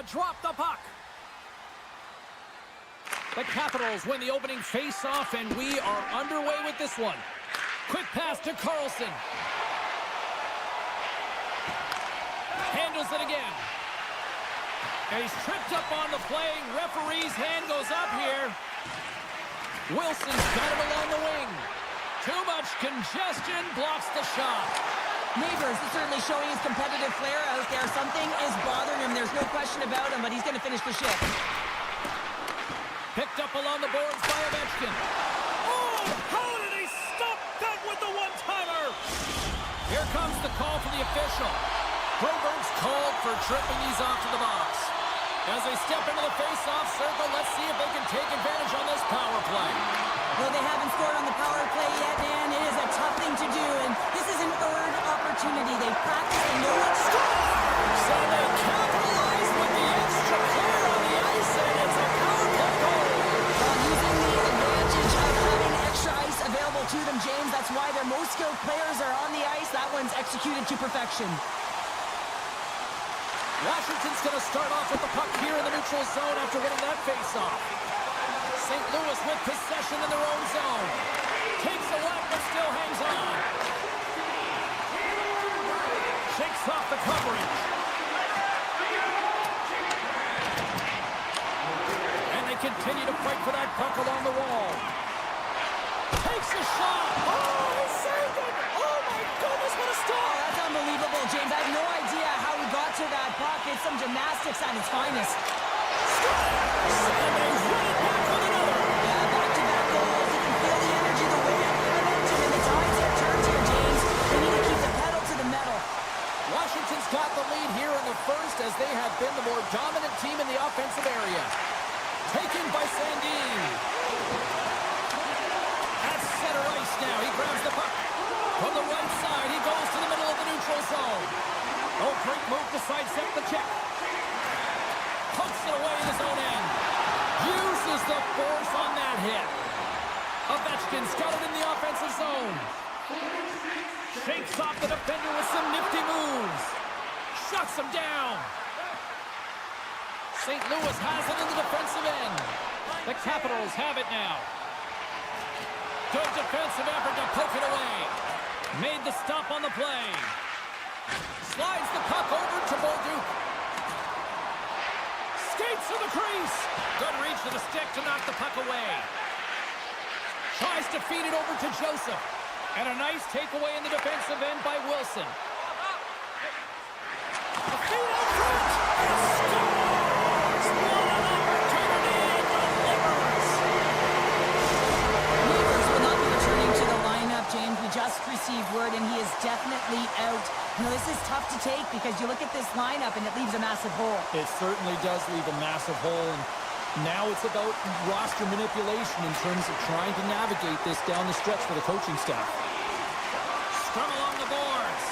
to drop the puck. The Capitals win the opening face-off, and we are underway with this one. Quick pass to Carlson. Handles it again. And he's tripped up on the play. Referee's hand goes up here. Wilson's got him along the wing. Too much congestion, blocks the shot. Neighbors is certainly showing his competitive flair out there. Something is bothering him. There's no question about him, but he's going to finish the shift. Picked up along the boards by Ovechkin. Oh, how did he stop that with the one-timer? Here comes the call from the official. Broberg's called for tripping these off to the box. As they step into the face-off circle, let's see if they can take advantage on this power play. Well, they haven't scored on the power play yet, man. It is a tough thing to do, and this is an earned opportunity. They practice and know what to score. So they capitalize with the extra player on the ice, and it's a power play goal. Using the advantage of having extra ice available to them, James. That's why their most skilled players are on the ice. That one's executed to perfection. Washington's going to start off with the puck here in the neutral zone after winning that face-off. St. Louis with possession in their own zone. Takes a left, but still hangs on. Shakes off the coverage. And they continue to fight for that puck along the wall. Takes a shot. Oh, he saved it. Oh, my goodness, what a stop. That's unbelievable, James. I have no idea how he got to that puck. It's some gymnastics at its finest. And they run it back with another. Yeah, back-to-back goals. You can feel the energy, the wind, the momentum, and the tides have turned here, James. They need to keep the pedal to the metal. Washington's got the lead here in the first as they have been the more dominant team in the offensive area. Taken by Sandin. At center ice now. He grabs the puck. From the right side, he goes to the middle of the neutral zone. Oh, great move to sidestep the check. Puts it away in his own end. Uses the force on that hit. Ovechkin's got it in the offensive zone. Shakes off the defender with some nifty moves. Shuts him down. St. Louis has it in the defensive end. The Capitals have it now. Good defensive effort to poke it away. Made the stop on the play. Slides the puck over to Bolduc. Skates to the crease. Good reach to the stick to knock the puck away. Tries to feed it over to Joseph. And a nice takeaway in the defensive end by Wilson. A feed out front. Scores! What an opportunity delivers. Neighbors will not be returning to the lineup, James. We just received word, and he is definitely out. You know, this is tough to take because you look at this lineup, and it leaves a massive hole. It certainly does leave a massive hole, and now it's about roster manipulation in terms of trying to navigate this down the stretch for the coaching staff. Scrum along the boards.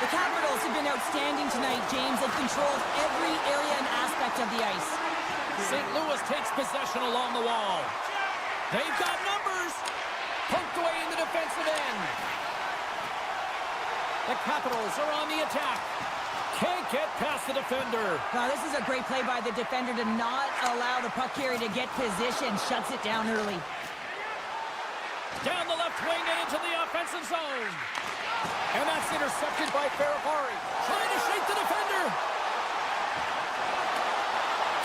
The Capitals have been outstanding tonight, James. They've controlled every area and aspect of the ice. St. Louis takes possession along the wall. They've got numbers. Poked away in the defensive end. The Capitals are on the attack. Can't get past the defender. Now, this is a great play by the defender to not allow the puck carrier to get position. Shuts it down early. Down the left wing and into the offensive zone. And that's intercepted by Ferrapari. Trying to shake the defender.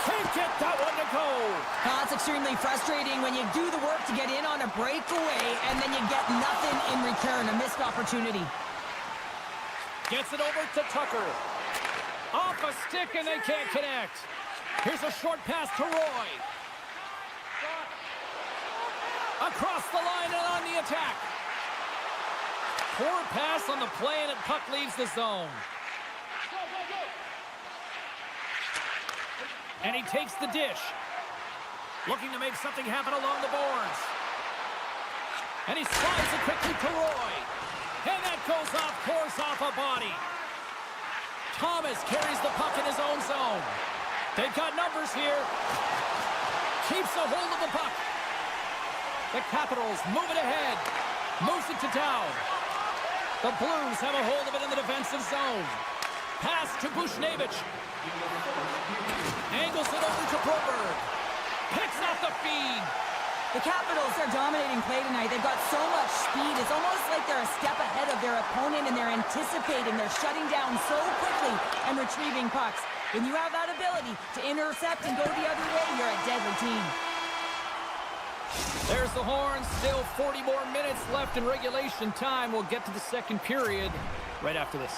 Can't get that one to go. It's extremely frustrating when you do the work to get in on a breakaway and then you get nothing in return. A missed opportunity. Gets it over to Tucker. Off a stick and they can't connect. Here's a short pass to Roy. Across the line and on the attack. Poor pass on the play and the puck leaves the zone. And he takes the dish. Looking to make something happen along the boards. And he slides it quickly to Roy. And that goes off course off a body. Thomas carries the puck in his own zone. They've got numbers here. Keeps a hold of the puck. The Capitals move it ahead. Moves it to down. The Blues have a hold of it in the defensive zone. pass to Bushnevich. Angles it over to Broberg. Picks off the feed. The Capitals are dominating play tonight. They've got so much speed. It's almost like they're a step ahead of their opponent, and they're anticipating. They're shutting down so quickly and retrieving pucks. When you have that ability to intercept and go the other way, you're a deadly team. There's the horn. Still 40 more minutes left in regulation time. We'll get to the second period right after this.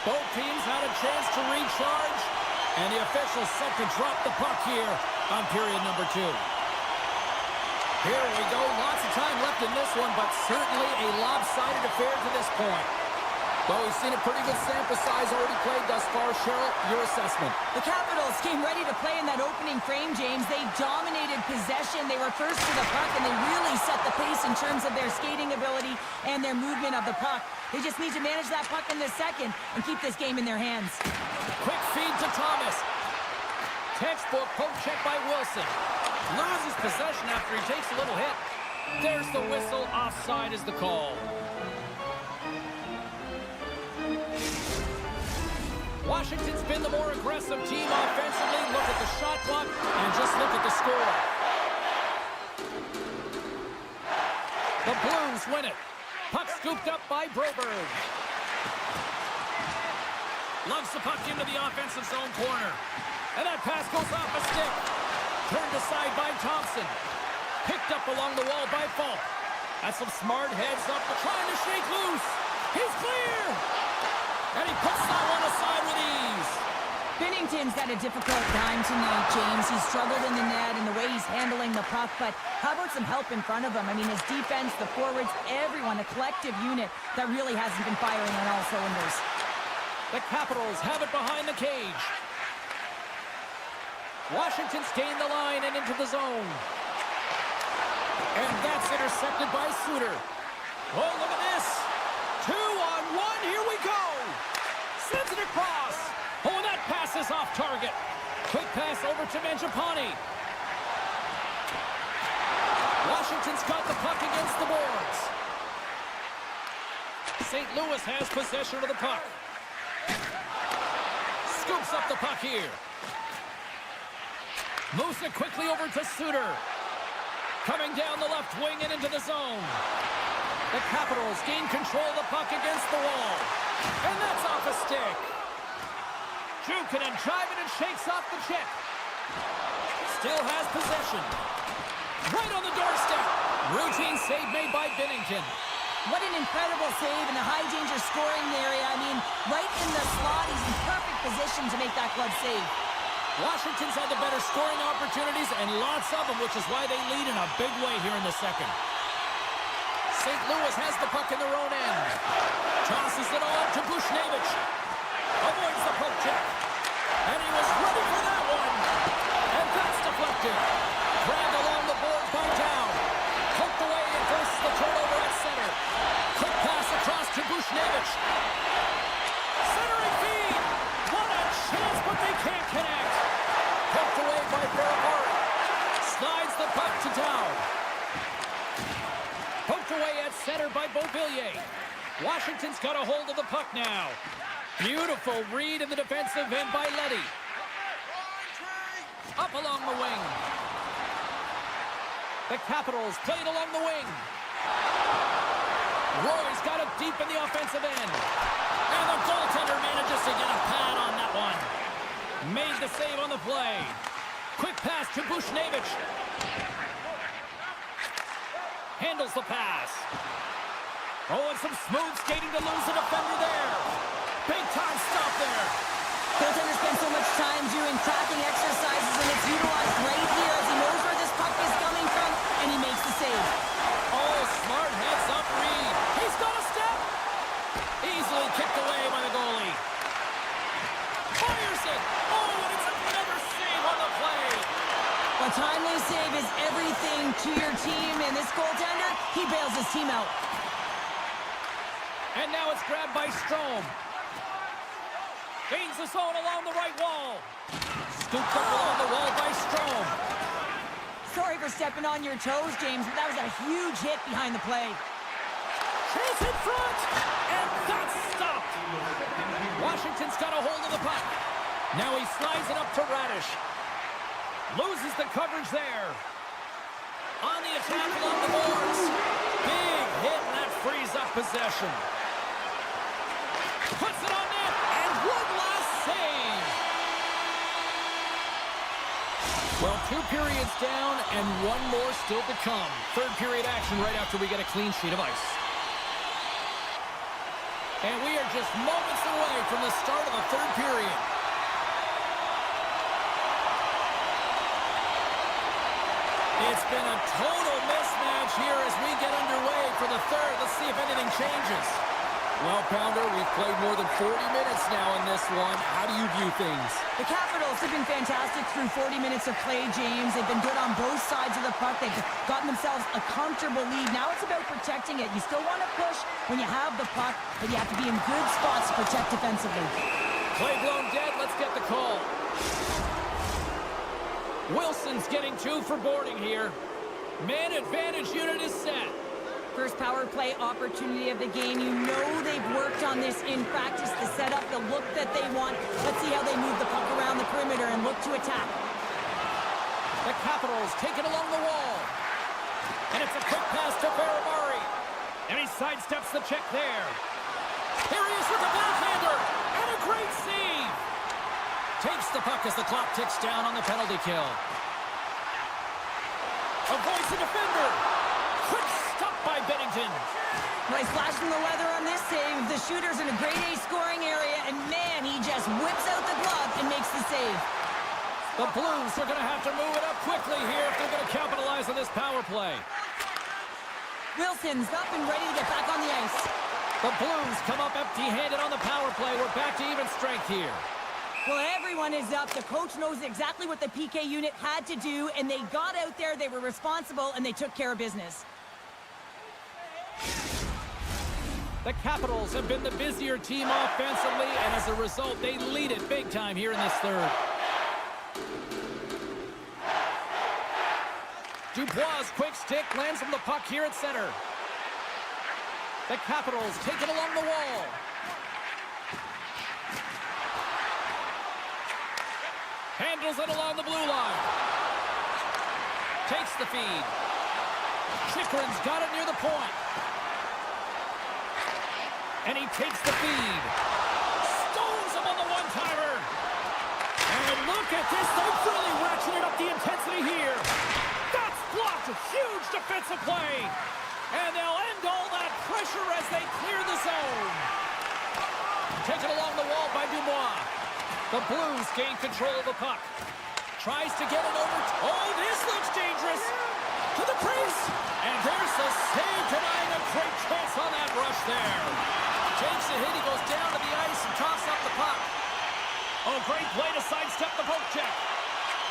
Both teams had a chance to recharge, and the officials set to drop the puck here on period number 2. Here we go. Lots of time left in this one, but certainly a lopsided affair to this point. Well, we've seen a pretty good sample size already played thus far. Cheryl, your assessment. The Capitals came ready to play in that opening frame, James. They dominated possession. They were first to the puck, and they really set the pace in terms of their skating ability and their movement of the puck. They just need to manage that puck in the second and keep this game in their hands. Quick feed to Thomas. Textbook poke check by Wilson. Loses possession after he takes a little hit. There's the whistle. Offside is the call. Washington's been the more aggressive team offensively. Look at the shot clock and just look at the score. The Blues win it. Puck scooped up by Broberg. Loves the puck into the offensive zone corner. And that pass goes off a stick. Turned aside by Thompson. Picked up along the wall by Falk. That's some smart heads up, trying to shake loose. He's clear. And he puts that one aside with ease. Binnington's had a difficult time tonight, James. He's struggled in the net and the way he's handling the puck, but how about some help in front of him? I mean, his defense, the forwards, everyone, a collective unit that really hasn't been firing on all cylinders. The Capitals have it behind the cage. Washington's gained the line and into the zone. And that's intercepted by Suter. Oh, look at this. 2-on-1, here we go. Sends it across. Oh, and that pass is off target. Quick pass over to Mangiapane. Washington's got the puck against the boards. St. Louis has possession of the puck. Scoops up the puck here. Moves it quickly over to Suter. Coming down the left wing and into the zone. The Capitals gain control of the puck against the wall. And that's off a stick. Jukunin driving and shakes off the check. Still has possession. Right on the doorstep. Routine save made by Binnington. What an incredible save in the high-danger scoring area. I mean, right in the slot, he's in perfect position to make that glove save. Washington's had the better scoring opportunities and lots of them, which is why they lead in a big way here in the second. St. Louis has the puck in their own end. Tosses it on to Bushnevich. Avoids the poke check. And he was ready for that one. And that's deflected. Grabbed along the boards by Down. Poked away and forces the turnover at center. Quick pass across to Bushnevich. Centering feed. What a chance, but they can't connect. Poked away by Farahari. Slides the puck to Down. Poked away at center by Beauvillier. Washington's got a hold of the puck now. Beautiful read in the defensive end by Leddy. Up along the wing. The Capitals played along the wing. Roy's got it deep in the offensive end. And the goaltender manages to get a pad on that one. Made the save on the play. Quick pass to Bushnevich. Handles the pass. Oh, and some smooth skating to lose a defender there. Big time stop there. Goaltender spends so much time doing tracking exercises, and it's utilized right here as he knows where this puck is coming from, and he makes the save. Oh, smart heads up read. He's got a step. Easily kicked away by the goalie. Fires it. Oh, and it's another save on the play. A timely save is everything to your team, and this goaltender, he bails his team out. And now it's grabbed by Strome. Gains the zone along the right wall. Scooped up along the wall by Strome. Sorry for stepping on your toes, James, but that was a huge hit behind the play. Chase in front. And that's stopped. Washington's got a hold of the puck. Now he slides it up to Radish. Loses the coverage there. On the attack along the boards. Big hit, and that frees up possession. Puts it on net, and one last save. Well, 2 periods down, and 1 more still to come. Third period action right after we get a clean sheet of ice. And we are just moments away from the start of the third period. It's been a total mismatch here as we get underway for the third. Let's see if anything changes. Well, Pounder, we've played more than 40 minutes now in this one. How do you view things? The Capitals have been fantastic through 40 minutes of play, James. They've been good on both sides of the puck. They've gotten themselves a comfortable lead. Now it's about protecting it. You still want to push when you have the puck, but you have to be in good spots to protect defensively. Play blown dead. Let's get the call. Wilson's getting 2 for boarding here. Man advantage unit is set. First power play opportunity of the game. You know they've worked on this in practice to set up the look that they want. Let's see how they move the puck around the perimeter and look to attack. The Capitals take it along the wall. And it's a quick pass to Barabari. And he sidesteps the check there. Here he is with the backhander. And a great save. Takes the puck as the clock ticks down on the penalty kill. Avoids the defender. Quick stop by Bennington. Nice flash from the leather on this save. The shooter's in a grade A scoring area, and man, he just whips out the glove and makes the save. The Blues are going to have to move it up quickly here if they're going to capitalize on this power play. Wilson's up and ready to get back on the ice. The Blues come up empty-handed on the power play. We're back to even strength here. Well, everyone is up. The coach knows exactly what the PK unit had to do, and they got out there, they were responsible, and they took care of business. The Capitals have been the busier team offensively, and as a result, they lead it big time here in this third. Dubois' quick stick lands from the puck here at center. The Capitals take it along the wall. Handles it along the blue line. Takes the feed. Chychrun's got it near the point. And he takes the feed. Stones him on the one-timer. And look at this. They've really ratcheted up the intensity here. That's blocked. A huge defensive play. And they'll end all that pressure as they clear the zone. Taken along the wall by Dubois. The Blues gain control of the puck. Tries to get it over. Oh, this looks dangerous. To the crease. And there's the save, denying a great chance on that rush there. Takes a hit. He goes down to the ice and tosses up the puck. Oh, great play to sidestep the poke check.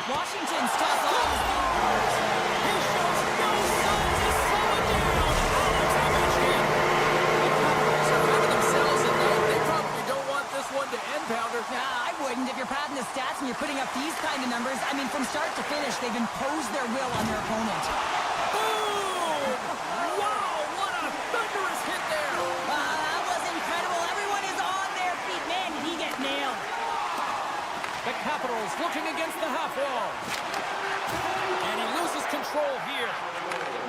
Washington's toss off. He shows no signs of slowing down. Alex, I mentioned it. The Capitals are finding themselves in night. They probably don't want this one to end, Pounder. Nah, I wouldn't. If you're padding the stats and you're putting up these kind of numbers, I mean, from start to finish, they've imposed their will on their opponent. Boom! Wow, what a thunderous hit there. That was incredible. Everyone is on their feet. Man, did he get nailed. The Capitals looking against the half wall. And he loses control here.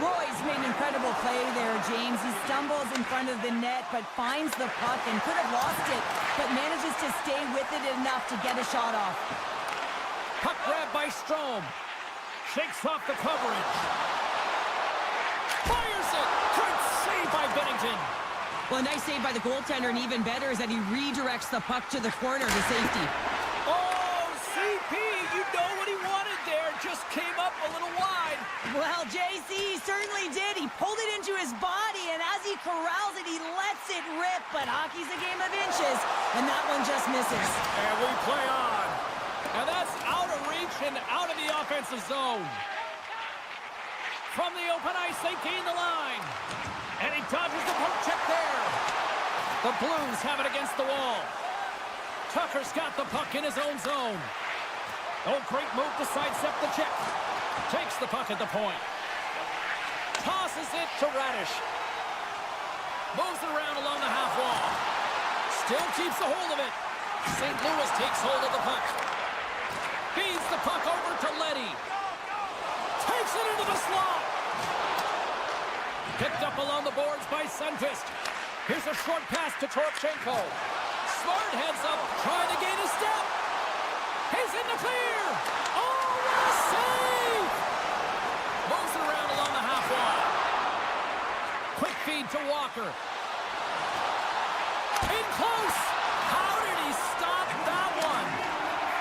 Roy's made an incredible play there, James. He stumbles in front of the net, but finds the puck and could have lost it, but manages to stay with it enough to get a shot off. Puck grab by Strome. Shakes off the coverage. Fires it. Great save by Bennington. Well, a nice save by the goaltender, and even better is that he redirects the puck to the corner to safety. Oh, CP, you know what he wanted there. Just came up a little wide. Well, JC certainly did. He pulled it into his body, and as he corrals it, he lets it rip. But hockey's a game of inches, and that one just misses. And we play on. And that's out of reach and out of the offensive zone. From the open ice, they gain the line. And he dodges the poke check there. The Blues have it against the wall. Tucker's got the puck in his own zone. Oh, great move to sidestep the check. Takes the puck at the point. Tosses it to Radish. Moves it around along the half wall. Still keeps a hold of it. St. Louis takes hold of the puck. Feeds the puck over to Leddy. Takes it into the slot. Picked up along the boards by Sundqvist. Here's a short pass to Toropchenko. Smart heads up, trying to gain a step. He's in the clear. Oh, what a save! Moves it around along the half wall. Quick feed to Walker. In close. How did he stop that one?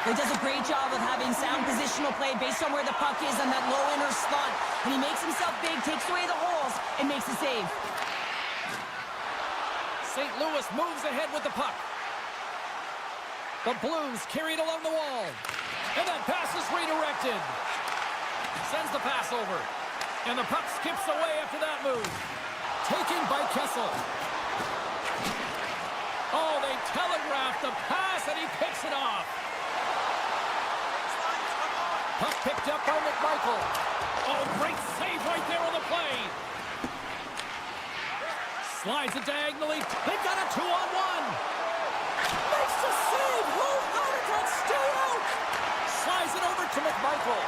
He does a great job of having sound positional play based on where the puck is on that low inner slot. And he makes himself big, takes away the holes, and makes a save. St. Louis moves ahead with the puck. The Blues carry it along the wall. And that pass is redirected. Sends the pass over. And the puck skips away after that move. Taken by Kessel. Oh, they telegraphed the pass, and he picks it off. Puck picked up by McMichael. Oh, great save right there on the play. Slides it diagonally. They've got a 2-on-1. Makes the save. How did that stay out? Slides it over to McMichael.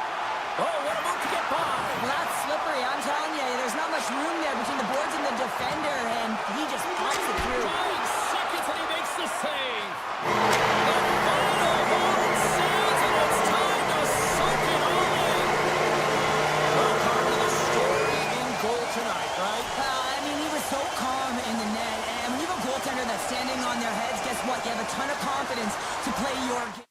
Oh, what a move to get by. Well, that's slippery. I'm telling you, there's not much room there between the boards and the defender, and he just pops it through. 5 seconds, and he makes the save. The final horn sounds, and it's time to soak it all in. Well, part of the story in goal tonight, right? I mean, he was so calm in the net, and when you have a goaltender that's standing on their heads, guess what? You have a ton of confidence to play your game.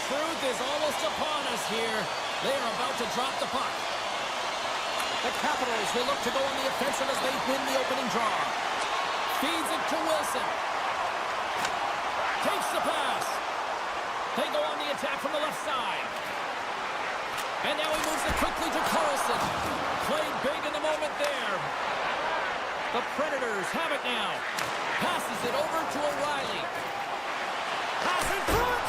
truth is almost upon us here. They are about to drop the puck. The Capitals will look to go on the offensive as they win the opening draw. Feeds it to Wilson. Takes the pass. They go on the attack from the left side. And now he moves it quickly to Carlson. Played big in the moment there. The Predators have it now. Passes it over to O'Reilly. Pass in front!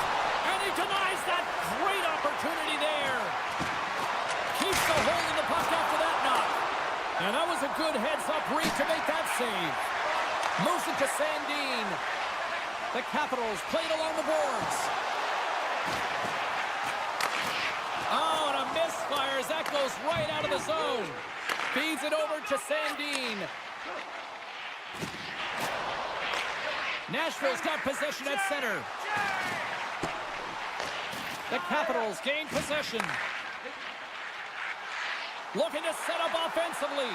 And he denies that great opportunity there. Keeps the hold of the puck after that knock. And that was a good heads-up read to make that save. Moves it to Sandin. The Capitals played along the boards. Oh, and a misfire as that goes right out of the zone. Feeds it over to Sandin. Nashville's got possession at center. The Capitals gain possession. Looking to set up offensively.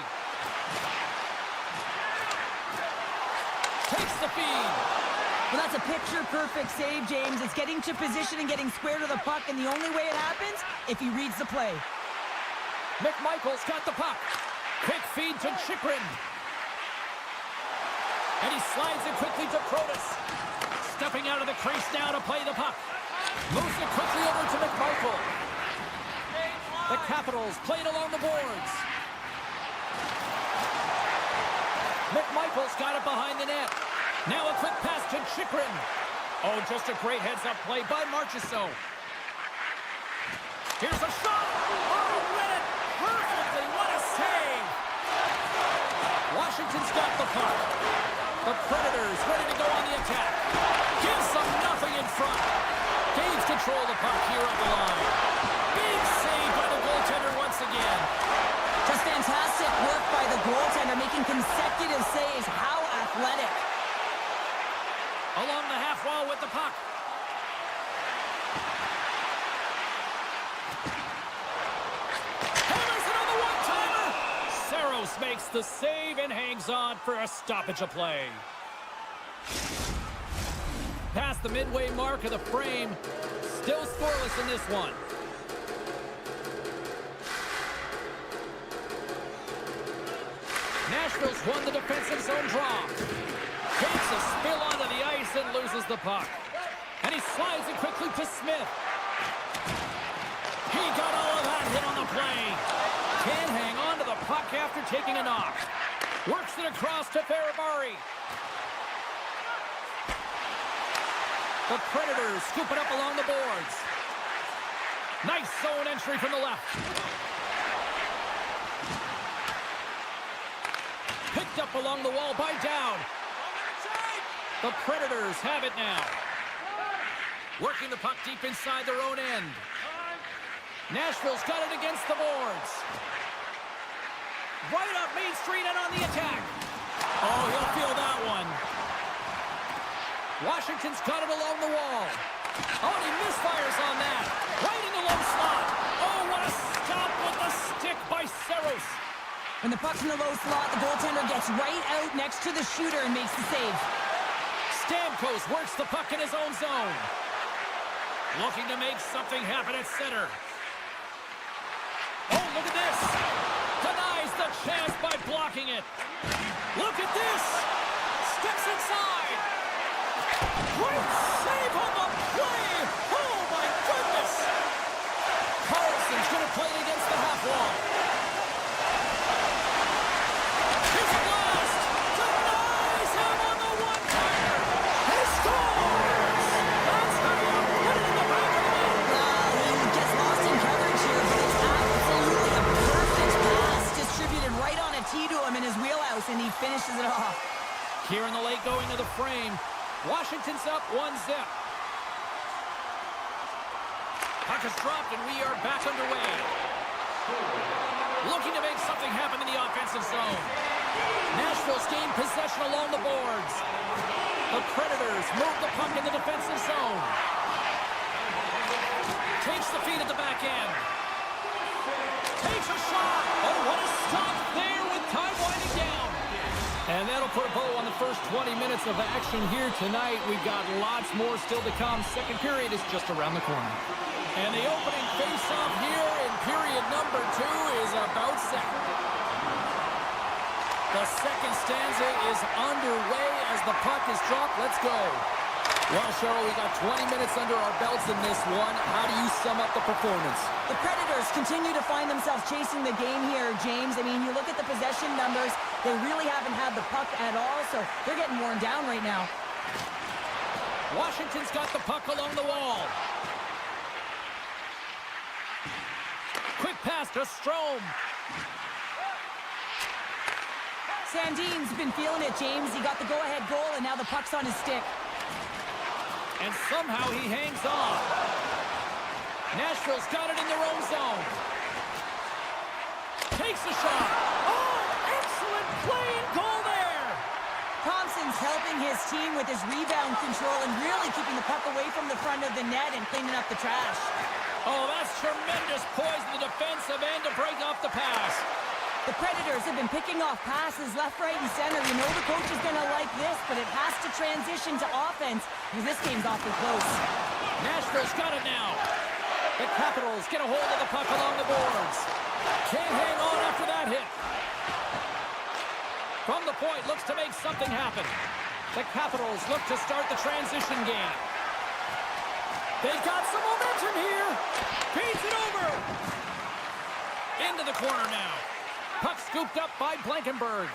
Takes the feed. Well, that's a picture-perfect save, James. It's getting to position and getting square to the puck, and the only way it happens, if he reads the play. McMichael's got the puck. Quick feed to Chychrun. And he slides it quickly to Protas. Stepping out of the crease now to play the puck. Moves it quickly over to McMichael. The Capitals played along the boards. McMichael's got it behind the net. Now a quick pass to Chychrun. Oh, just a great heads-up play by Marchessault. Here's a shot. Oh, read it perfectly. What a save. Washington's got the puck. The Predators ready to go on the attack. Gives them nothing in front. Gains control of the puck here up the line. Big save by the goaltender once again. Just fantastic work by the goaltender, making consecutive saves. How athletic. Along the half wall with the puck. Hammers it on the one-timer. Saros makes the save and hangs on for a stoppage of play. Past the midway mark of the frame. Still scoreless in this one. Nashville's won the defensive zone draw. Takes a spill onto the ice and loses the puck. And he slides it quickly to Smith. He got all of that hit on the play. Can't hang on to the puck after taking a knock. Works it across to Ferrabari. The Predators scoop it up along the boards. Nice zone entry from the left. Picked up along the wall by Dowd. The Predators have it now. Working the puck deep inside their own end. Nashville's got it against the boards. Right up Main Street and on the attack. Oh, he'll feel that one. Washington's got it along the wall. Oh, and he misfires on that. Right in the low slot. Oh, what a stop with the stick by Saros. When the puck's in the low slot, the goaltender gets right out next to the shooter and makes the save. Stamkos works the puck in his own zone. Looking to make something happen at center. Oh, look at this. Denies the chance by blocking it. Look at this. Steps inside. Great save on the play. Oh, my goodness. Carlson's going to play it against the half wall. Here's a blast. Denies him on the one-timer. He scores. That's how you put it in the back of the net. He gets lost in coverage here, but it's absolutely a perfect pass distributed right on a tee to him in his wheelhouse, and he finishes it off. Here in the late going to the frame. Washington's up 1-0. Puck is dropped, and we are back underway. Looking to make something happen in the offensive zone. Nashville's gained possession along the boards. The Predators move the puck in the defensive zone. Takes the feed at the back end. Takes a shot. Oh, what a stop there with time winding down. And that'll put a bow on the first 20 minutes of action here tonight. We've got lots more still to come. Second period is just around the corner. And the opening face-off here in period number 2 is about set. The second stanza is underway as the puck is dropped. Let's go. Well, Cheryl, we got 20 minutes under our belts in this one. How do you sum up the performance? The Predators continue to find themselves chasing the game here, James. I mean, you look at the possession numbers, they really haven't had the puck at all, so they're getting worn down right now. Washington's got the puck along the wall. Quick pass to Strome. Sandin's been feeling it, James. He got the go-ahead goal, and now the puck's on his stick. And somehow he hangs on. Nashville's got it in their own zone. Takes a shot. Oh, excellent play and goal there. Thompson's helping his team with his rebound control and really keeping the puck away from the front of the net and cleaning up the trash. Oh, that's tremendous poise in the defensive end to break off the pass. The Predators have been picking off passes left, right, and center. You know the coach is going to like this, but it has to transition to offense because this game's awfully close. Nashville's got it now. The Capitals get a hold of the puck along the boards. Can't hang on after that hit. From the point, looks to make something happen. The Capitals look to start the transition game. They've got some momentum here. Feeds it over. Into the corner now. Puck scooped up by Blankenberg.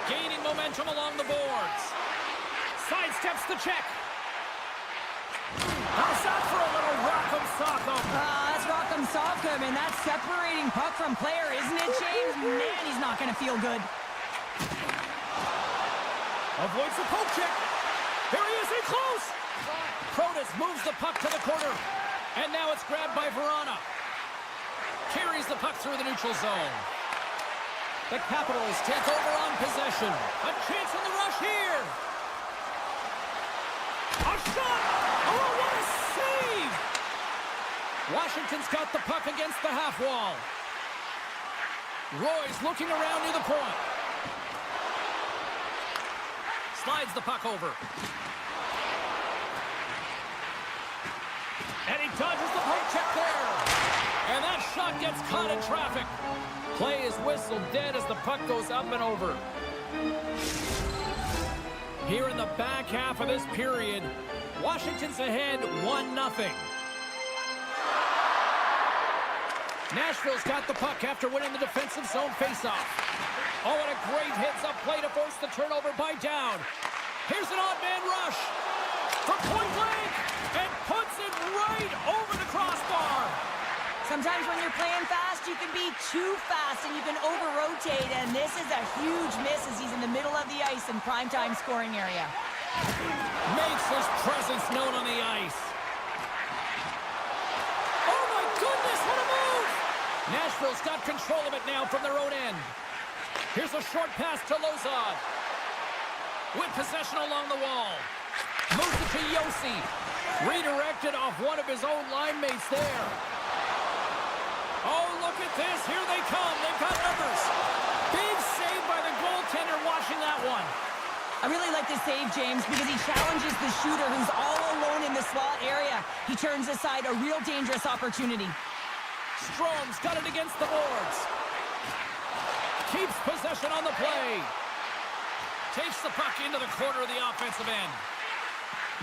Gaining momentum along the boards. Sidesteps the check. How's that for a little rock'em sock'em? That's rock'em sock'em, and that's separating puck from player, isn't it, James? Man, he's not going to feel good. Avoids the poke check. Here he is in close. Protas moves the puck to the corner. And now it's grabbed by Verona. Carries the puck through the neutral zone. The Capitals take over on possession. A chance in the rush here. A shot! Oh, what a save! Washington's got the puck against the half wall. Roy's looking around near the point. Slides the puck over. And he dodges the poke check there. And that shot gets caught in traffic. Play is whistled dead as the puck goes up and over. Here in the back half of this period, Washington's ahead 1-0. Nashville's got the puck after winning the defensive zone faceoff. Oh, and a great heads-up play to force the turnover by Dowd. Here's an odd man rush from point blank and puts it right over the crossbar. Sometimes when you're playing fast, you can be too fast and you can over-rotate, and this is a huge miss as he's in the middle of the ice in primetime scoring area. Makes his presence known on the ice. Oh my goodness, what a move! Nashville's got control of it now from their own end. Here's a short pass to Lozad. With possession along the wall. Moves it to Yossi. Redirected off one of his own line mates there. Oh, look at this. Here they come. They've got numbers. Big save by the goaltender watching that one. I really like this save, James, because he challenges the shooter who's all alone in the slot area. He turns aside a real dangerous opportunity. Strome's got it against the boards. Keeps possession on the play. Takes the puck into the corner of the offensive end.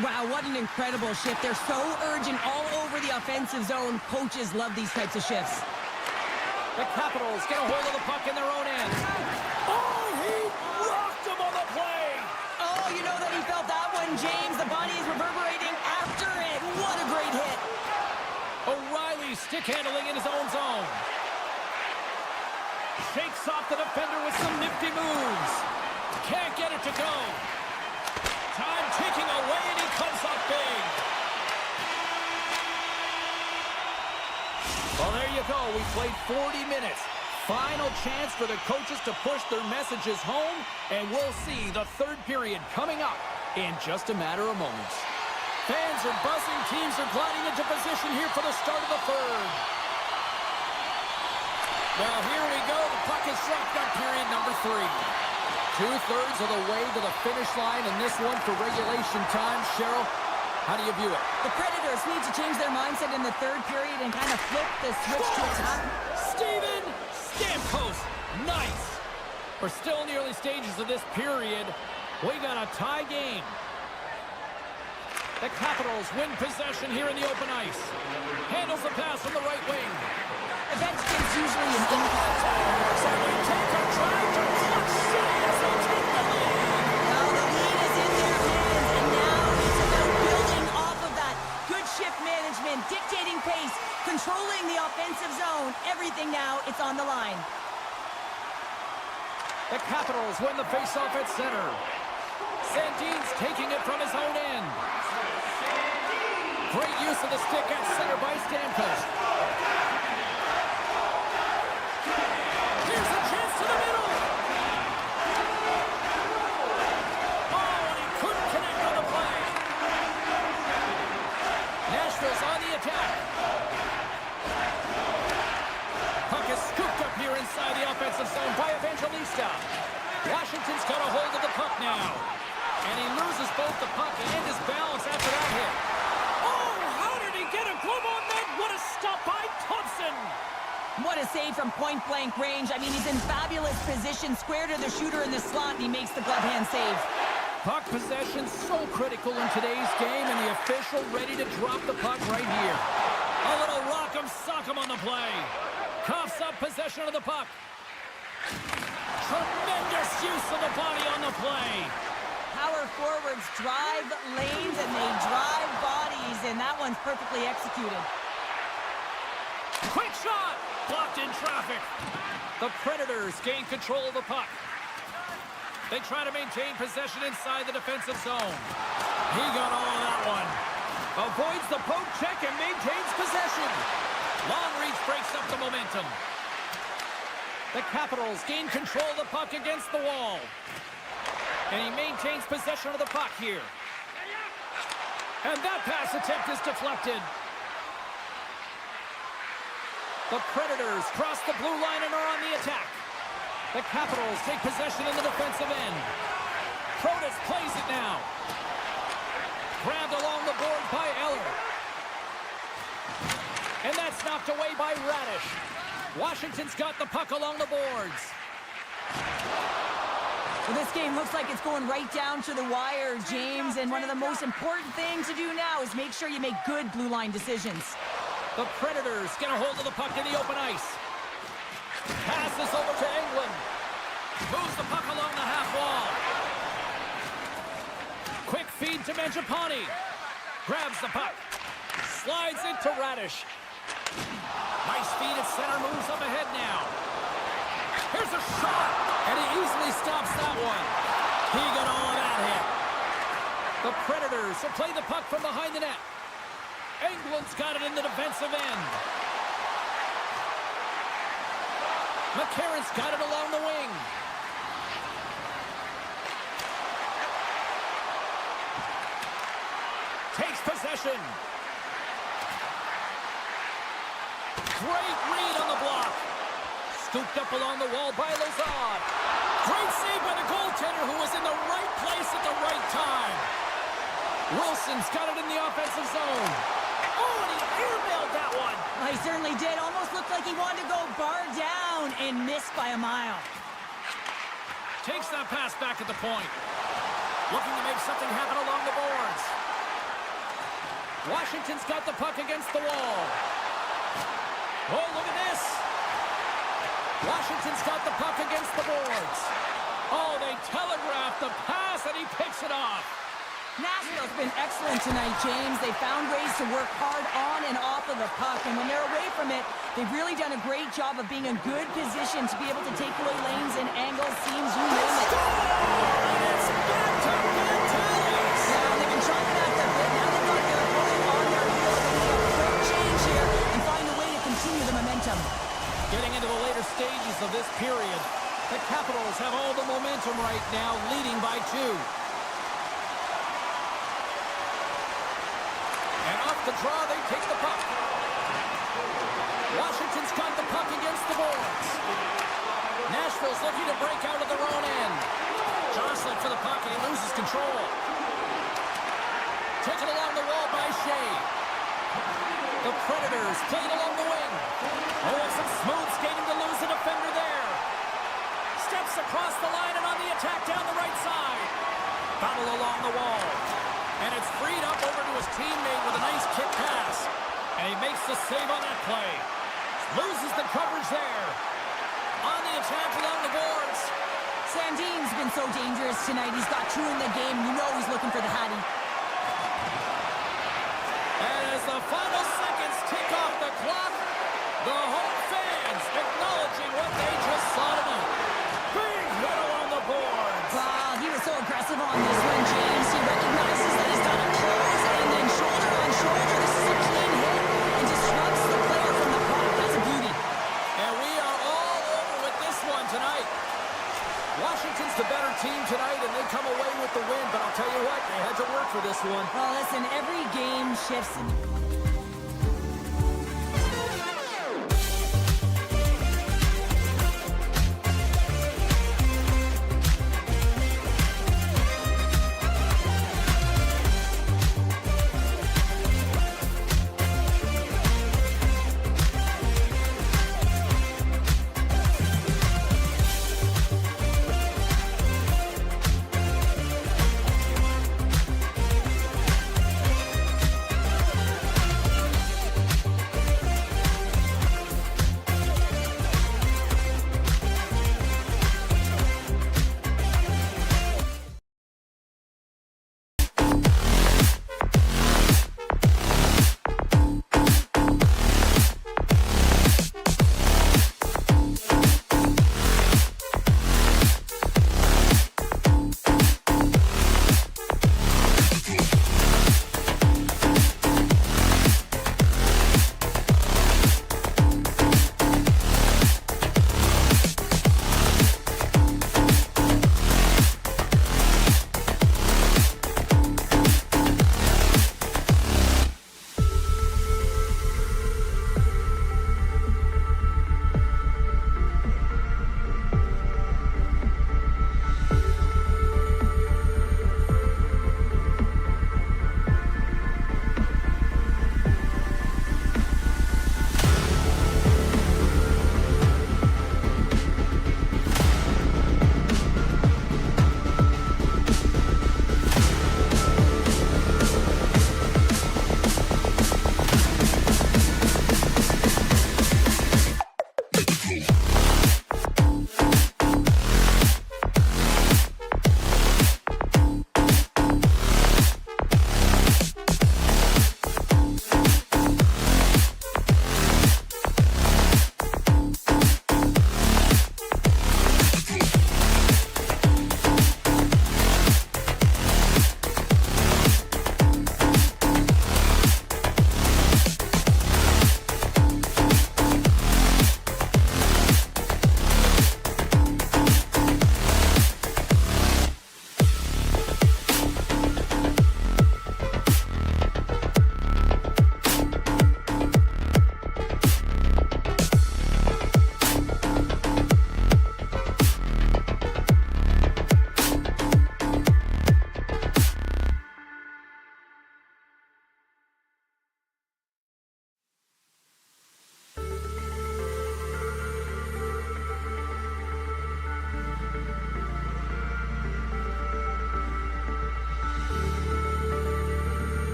Wow, what an incredible shift. They're so urgent all over the offensive zone. Coaches love these types of shifts. The Capitals get a hold of the puck in their own end. Oh, he rocked him on the play. Oh, you know that he felt that one, James. The body is reverberating after it. What a great hit. O'Reilly stick handling in his own zone. Shakes off the defender with some nifty moves. Can't get it to go. Time ticking away, and he comes up big. Well, there you go. We played 40 minutes. Final chance for the coaches to push their messages home, and we'll see the third period coming up in just a matter of moments. Fans are buzzing. Teams are gliding into position here for the start of the third. Well, here we go. The puck is dropped on period number 3. 2/3 of the way to the finish line in this one for regulation time. Cheryl, how do you view it? The Predators need to change their mindset in the third period and kind of flip the switch to attack. Steven Stamkos, nice. We're still in the early stages of this period. We got a tie game. The Capitals win possession here in the open ice. Handles the pass from the right wing. Ovechkin's usually an impact. So we take a drive to clutch city as they take the lead. Now the lead is in their hands, and now it's about building off of that. Good shift management, dictating pace, controlling the offensive zone. Everything now, it's on the line. The Capitals win the faceoff at center. Sandin's taking it from his own end. Great use of the stick at center by Stamkos. Here's a chance to the middle. Oh, and he couldn't connect on the play. Nashville's on the attack. Puck is scooped up here inside the offensive zone by Evangelista. Washington's got a hold of the puck now. And he loses both the puck and his balance after that hit. Oh, how did he get a glove on that? What a stop by Thompson. What a save from point-blank range. I mean, he's in fabulous position, square to the shooter in the slot, and he makes the glove hand save. Puck possession so critical in today's game, and the official ready to drop the puck right here. A little rock'em sock'em on the play. Coughs up possession of the puck. Tremendous use of the body on the play. Power forwards drive lanes and they drive bodies, and that one's perfectly executed. Quick shot! Blocked in traffic. The Predators gain control of the puck. They try to maintain possession inside the defensive zone. He got all of that one. Avoids the poke check and maintains possession. Long reach breaks up the momentum. The Capitals gain control of the puck against the wall. And he maintains possession of the puck here. And that pass attempt is deflected. The Predators cross the blue line and are on the attack. The Capitals take possession in the defensive end. Protas plays it now. Grabbed along the board by Eller. And that's knocked away by Radish. Washington's got the puck along the boards. Well, this game looks like it's going right down to the wire, James, and one of the most important things to do now is make sure you make good blue line decisions. The Predators get a hold of the puck in the open ice. Passes over to England. Moves the puck along the half wall. Quick feed to Mangiapane. Grabs the puck. Slides into Radish. Nice feed at center, moves up ahead now. Here's a shot, and he easily stops that one. He got all of that hit. The Predators will play the puck from behind the net. England's got it in the defensive end. McCarron's got it along the wing. Takes possession. Great read on the block. Scooped up along the wall by Lazard. Great save by the goaltender who was in the right place at the right time. Wilson's got it in the offensive zone. Oh, and he airmailed that one. He certainly did. Almost looked like he wanted to go bar down and missed by a mile. Takes that pass back at the point. Looking to make something happen along the boards. Washington's got the puck against the wall. Oh, look at this. Washington's got the puck against the boards. Oh, they telegraphed the pass, and he picks it off. Nashville's been excellent tonight, James. They found ways to work hard on and off of the puck, and when they're away from it, they've really done a great job of being in good position to be able to take away lanes and angles, seams, you name it. And it's back to Vitalis. Now they've been trying back their bit. Now they've got their opponent on their heels. They need a quick change here and find a way to continue the momentum. Getting into the later stages of this period, the Capitals have all the momentum right now, leading by 2. And off the draw, they take the puck. Washington's got the puck against the boards. Nashville's looking to break out of their own end. Jostling for the puck, and he loses control. Taken along the wall by Shea. The Predators played along the wing. Oh, some smooth skating to lose the defender there. Steps across the line and on the attack down the right side. Battle along the wall. And it's freed up over to his teammate with a nice kick pass. And he makes the save on that play. Loses the coverage there. On the attack along the boards. Sandin's been so dangerous tonight. He's got two in the game. You know he's looking for the Hattie. And as the final seconds tick off the clock, the home fans acknowledging what they just saw tonight. Big hit on the boards. Wow, he was so aggressive on this one, James. He recognizes that he's got a close, and then shoulder on shoulder. This is a clean hit, and disrupts the player from the puck. That's a beauty. And we are all over with this one tonight. Washington's the better team tonight, and they come away with the win. But I'll tell you what, they had to work for this one. Well, listen, every game shifts.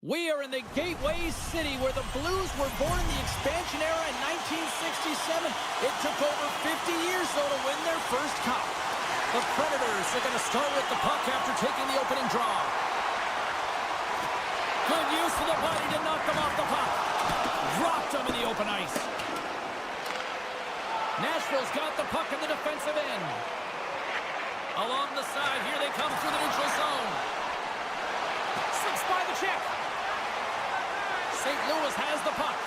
We are in the Gateway City where the Blues were born in the expansion era in 1967. It took over 50 years, though, to win their first cup. The Predators are going to start with the puck after taking the opening draw. Good use of the body to knock them off the puck. Dropped them in the open ice. Nashville's got the puck in the defensive end. Along the side, here they come through the neutral zone. Six by the check. St. Louis has the puck.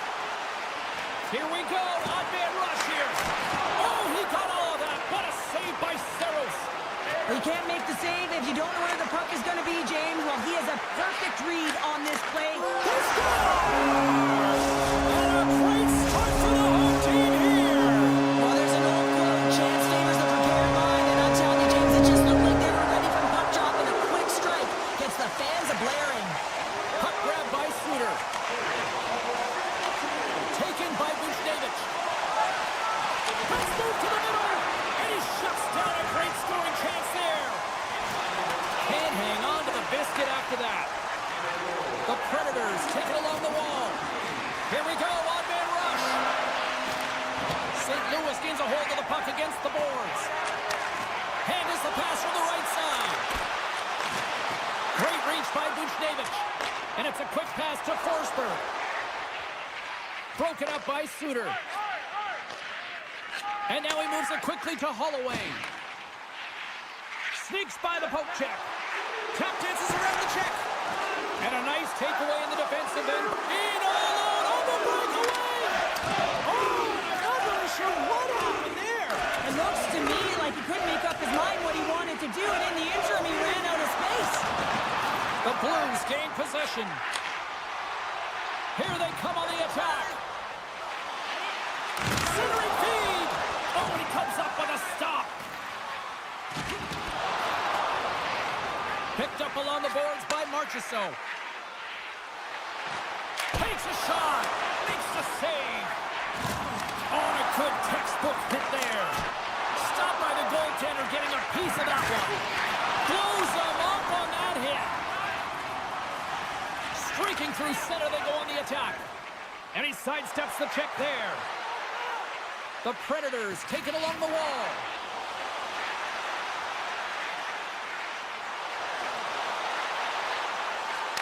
Here we go. Odd man rush here. Oh, he got all of that. What a save by Saros. Well, you can't make the save if you don't know where the puck is going to be, James. Well, he has a perfect read on this play. He scores! And a great start for the home team here. Well, there's an old quote, chance favors the prepared mind, and I'm telling you, James, it just looked like they were ready for puck drop, and a quick strike gets the fans a-blaring. Puck grab by Suter. Taken by Buchnevich. Let's move to the middle. And he shuts down a great scoring chance there. Can't hang on to the biscuit after that. The Predators take it along the wall. Here we go, odd man rush. St. Louis gains a hold of the puck against the boards. Handles the pass from the right side. Great reach by Buchnevich. And it's a quick pass to Forsberg. Broken up by Suter. And now he moves it quickly to Holloway. Sneaks by the poke check. Tap dances around the check. And a nice takeaway in the defensive end. In all out on the breakaway. Oh, I'm not really sure what happened there. It looks to me like he couldn't make up his mind what he wanted to do, and in the interim, he ran out of space. The Blues gain possession. Here they come on the attack. Centering feed. Oh, and he comes up with a stop. Picked up along the boards by Marchessault. Takes a shot. Makes the save. Oh, and a good textbook hit there. Stopped by the goaltender, getting a piece of that one. Blows them up on that hit. Streaking through center, they go on the attack. And he sidesteps the check there. The Predators take it along the wall.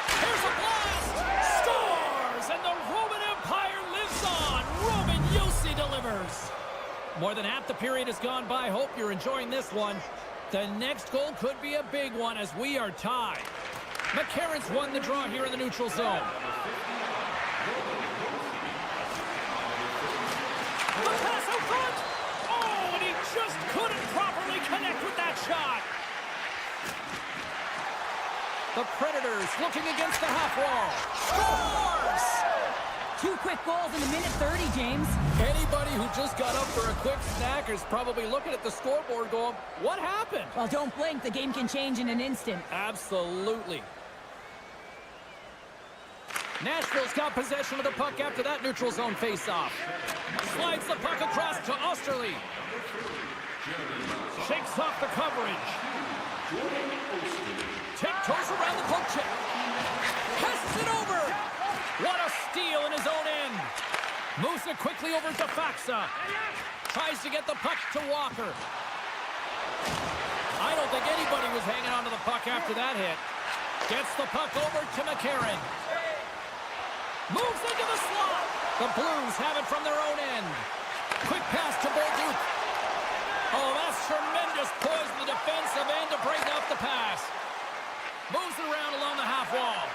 Here's a blast! Scores! And the Roman Empire lives on! Roman Josi delivers! More than half the period has gone by. Hope you're enjoying this one. The next goal could be a big one as we are tied. McCarron's won the draw here in the neutral zone. The pass out front! Oh, and he just couldn't properly connect with that shot. The Predators looking against the half wall. Scores! 2 quick goals in a minute 30, James. Anybody who just got up for a quick snack is probably looking at the scoreboard going, what happened? Well, don't blink. The game can change in an instant. Absolutely. Nashville's got possession of the puck after that neutral zone face-off. Slides the puck across to Osterley. Shakes off the coverage. Tiptoes around the poke check. Passes it over. What a steal in his own end. Moves it quickly over to Faxa. Tries to get the puck to Walker. I don't think anybody was hanging on to the puck after that hit. Gets the puck over to McCarron. Moves into the slot. The Blues have it from their own end. Quick pass to Bolduc. Oh, that's tremendous poise in the defensive end to break up the pass. Moves it around along the half wall.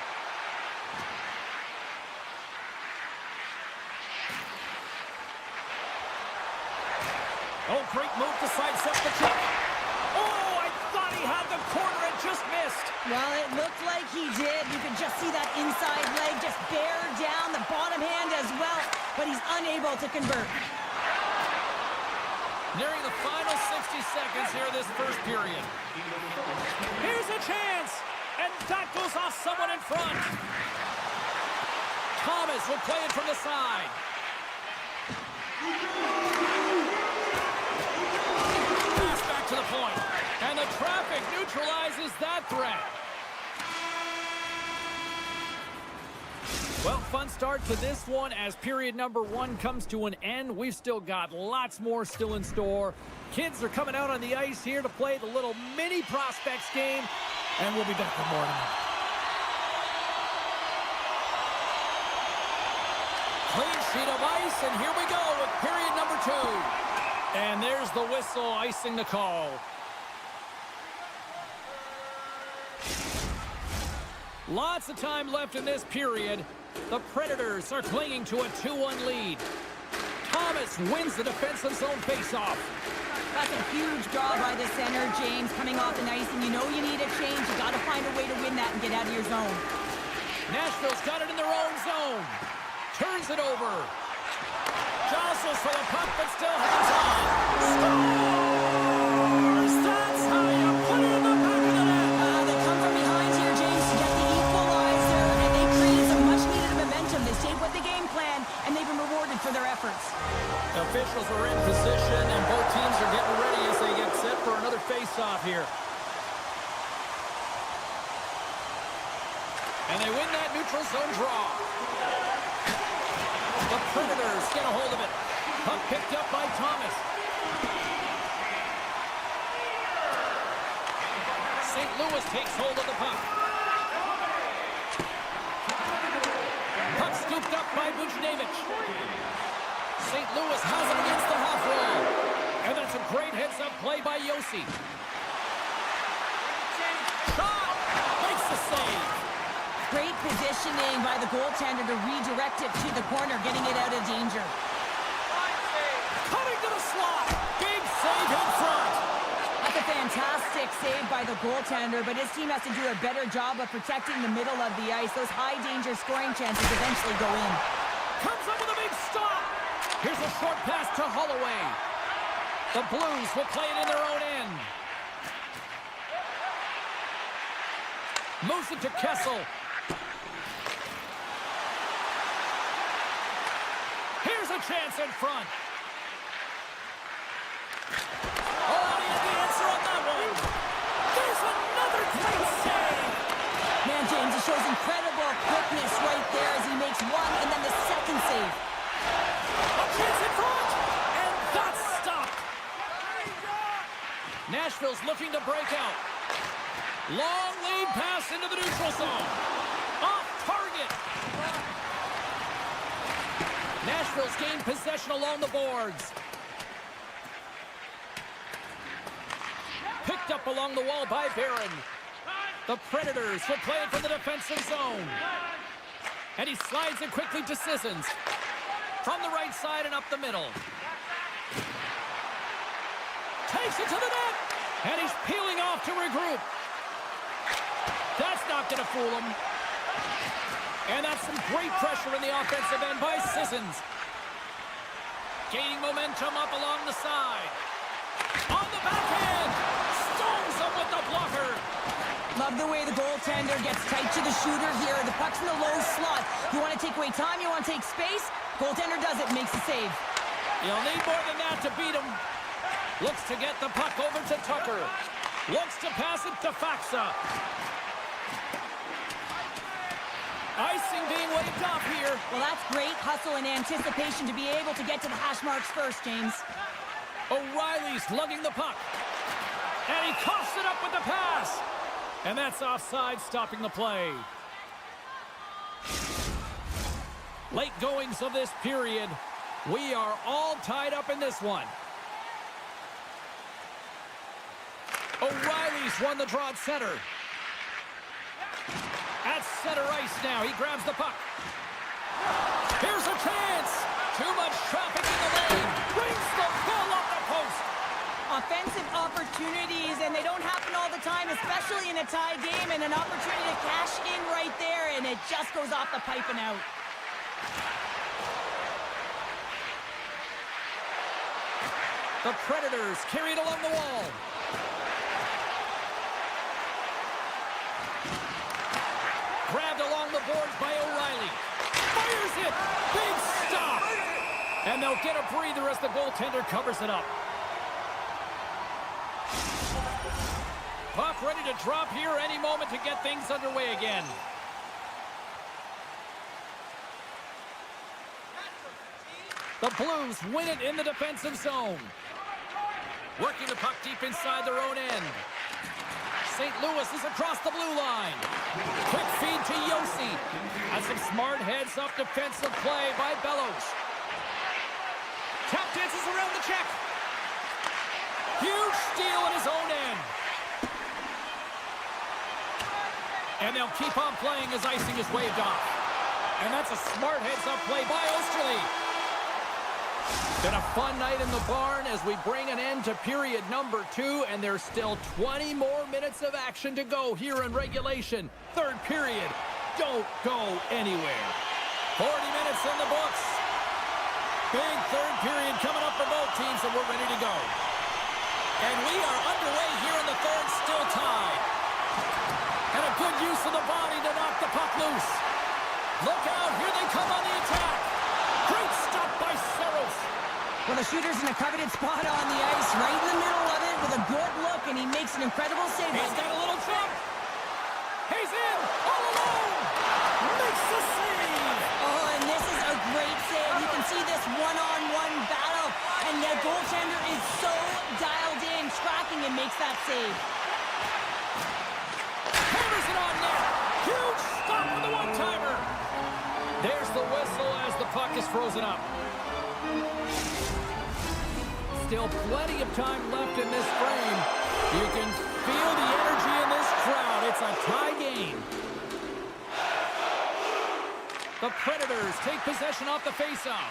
Oh, great move to sidestep the check. Oh, I thought he had the corner and just missed. Well, it looked like he did. You could just see that inside leg just bear down the bottom hand as well, but he's unable to convert. Nearing the final 60 seconds here this first period. Here's a chance, and that goes off someone in front. Thomas will play it from the side. Pass back to the point, and the traffic neutralizes that threat. Well, fun start to this one as period number 1 comes to an end. We've still got lots more still in store. Kids are coming out on the ice here to play the little mini prospects game, and we'll be back with more in a minute. Clean sheet of ice, and here we go with period number 2. And there's the whistle icing the call. Lots of time left in this period. The Predators are clinging to a 2-1 lead. Thomas wins the defensive zone faceoff. That's a huge draw by the center, James, coming off the ice, and you know you need a change. You got to find a way to win that and get out of your zone. Nashville's got it in their own zone. Turns it over. Jostles for the puck, but still hangs on. Scores! That's how you put it in the back of the net. They come from behind here, James, to get the equalizer, and they create some much-needed momentum. They stayed with the game plan, and they've been rewarded for their efforts. The officials are in position, and both teams are getting ready as they get set for another face-off here. And they win that neutral zone draw. The Predators get a hold of it. Puck picked up by Thomas. St. Louis takes hold of the puck. Puck scooped up by Buchnevich. St. Louis has it against the half wall. And that's a great heads-up play by Yossi. Shot! Makes the save. Great positioning by the goaltender to redirect it to the corner, getting it out of danger. Cutting to the slot. Big save in front. That's a fantastic save by the goaltender, but his team has to do a better job of protecting the middle of the ice. Those high-danger scoring chances eventually go in. Comes up with a big stop. Here's a short pass to Holloway. The Blues will play it in their own end. Moves it to Kessel. Here's a chance in front. Oh, he had the answer on that one. There's another great save. Man, James, he shows incredible quickness right there as he makes one and then the second save. A chance in front, and that's stopped. Nashville's looking to break out. Long lead pass into the neutral zone. Off target. Nashville's gained possession along the boards. Picked up along the wall by Barron. The Predators will play it from the defensive zone. And he slides it quickly to Sissons. From the right side and up the middle. Takes it to the net. And he's peeling off to regroup. That's not going to fool him. And that's some great pressure in the offensive end by Sissons. Gaining momentum up along the side. On the backhand. Stones him with the blocker. Love the way the goaltender gets tight to the shooter here. The puck's in the low slot. You want to take away time, you want to take space. Goaltender does it, makes the save. You'll need more than that to beat him. Looks to get the puck over to Tucker. Looks to pass it to Faxa. Icing being waved off here. Well, that's great hustle and anticipation to be able to get to the hash marks first, James. O'Reilly's lugging the puck. And he coughs it up with the pass. And that's offside, stopping the play. Late goings of this period. We are all tied up in this one. O'Reilly's won the draw at center. At center ice now, he grabs the puck. Here's a chance. Too much traffic in the lane. Brings the ball off the post. Offensive opportunities, and they don't happen all the time, especially in a tie game, and an opportunity to cash in right there, and it just goes off the pipe and out. The Predators carry it along the wall. Grabbed along the boards by O'Reilly. Fires it! Big stop! And they'll get a breather as the goaltender covers it up. Puck ready to drop here any moment to get things underway again. The Blues win it in the defensive zone. Working the puck deep inside their own end. St. Louis is across the blue line. Quick feed to Yossi. And some smart heads-up defensive play by Bellows. Tap dances around the check. Huge steal at his own end. And they'll keep on playing as icing is waved off. And that's a smart heads-up play by Osterley. Been a fun night in the barn as we bring an end to period number 2, and there's still 20 more minutes of action to go here in regulation. Third period. Don't go anywhere. 40 minutes in the books. Big third period coming up for both teams, and we're ready to go. And we are underway here in the third, still tied. And a good use of the body to knock the puck loose. Look out, here they come on the attack. Great stop by Saros. Well, the shooter's in a coveted spot on the ice, right in the middle of it with a good look, and he makes an incredible save. He's got a little jump. He's in, all alone. Makes the save. Oh, and this is a great save. You can see this one-on-one battle, and the goaltender is so dialed in, tracking, and makes that save. Hammers it on net. Huge stop with the one-timer. There's the whistle as the puck is frozen up. Still plenty of time left in this frame. You can feel the energy in this crowd. It's a tie game. The Predators take possession off the faceoff.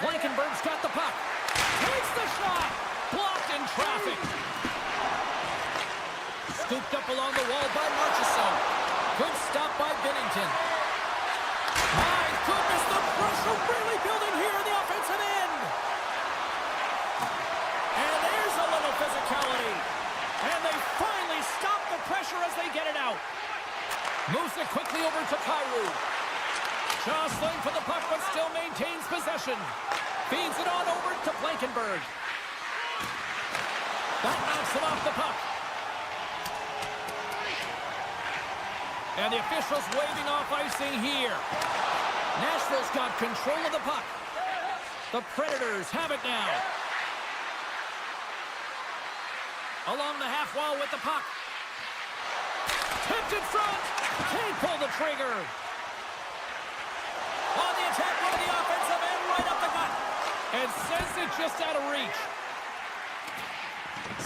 Blankenberg's got the puck. Takes the shot. Blocked in traffic. Scooped up along the wall by Marchessault. Good stop by Binnington. My goodness, the pressure really building here in the offensive end. And there's a little physicality. And they finally stop the pressure as they get it out. Moves it quickly over to Tryku. Jostling for the puck, but still maintains possession. Feeds it on over to Blankenberg. That knocks him off the puck. And the officials waving off icing here. Nashville's got control of the puck. The Predators have it now. Along the half wall with the puck. Tipped in front. Can't pull the trigger. On the attack, one of the offensive end, right up the gut. And sends it just out of reach.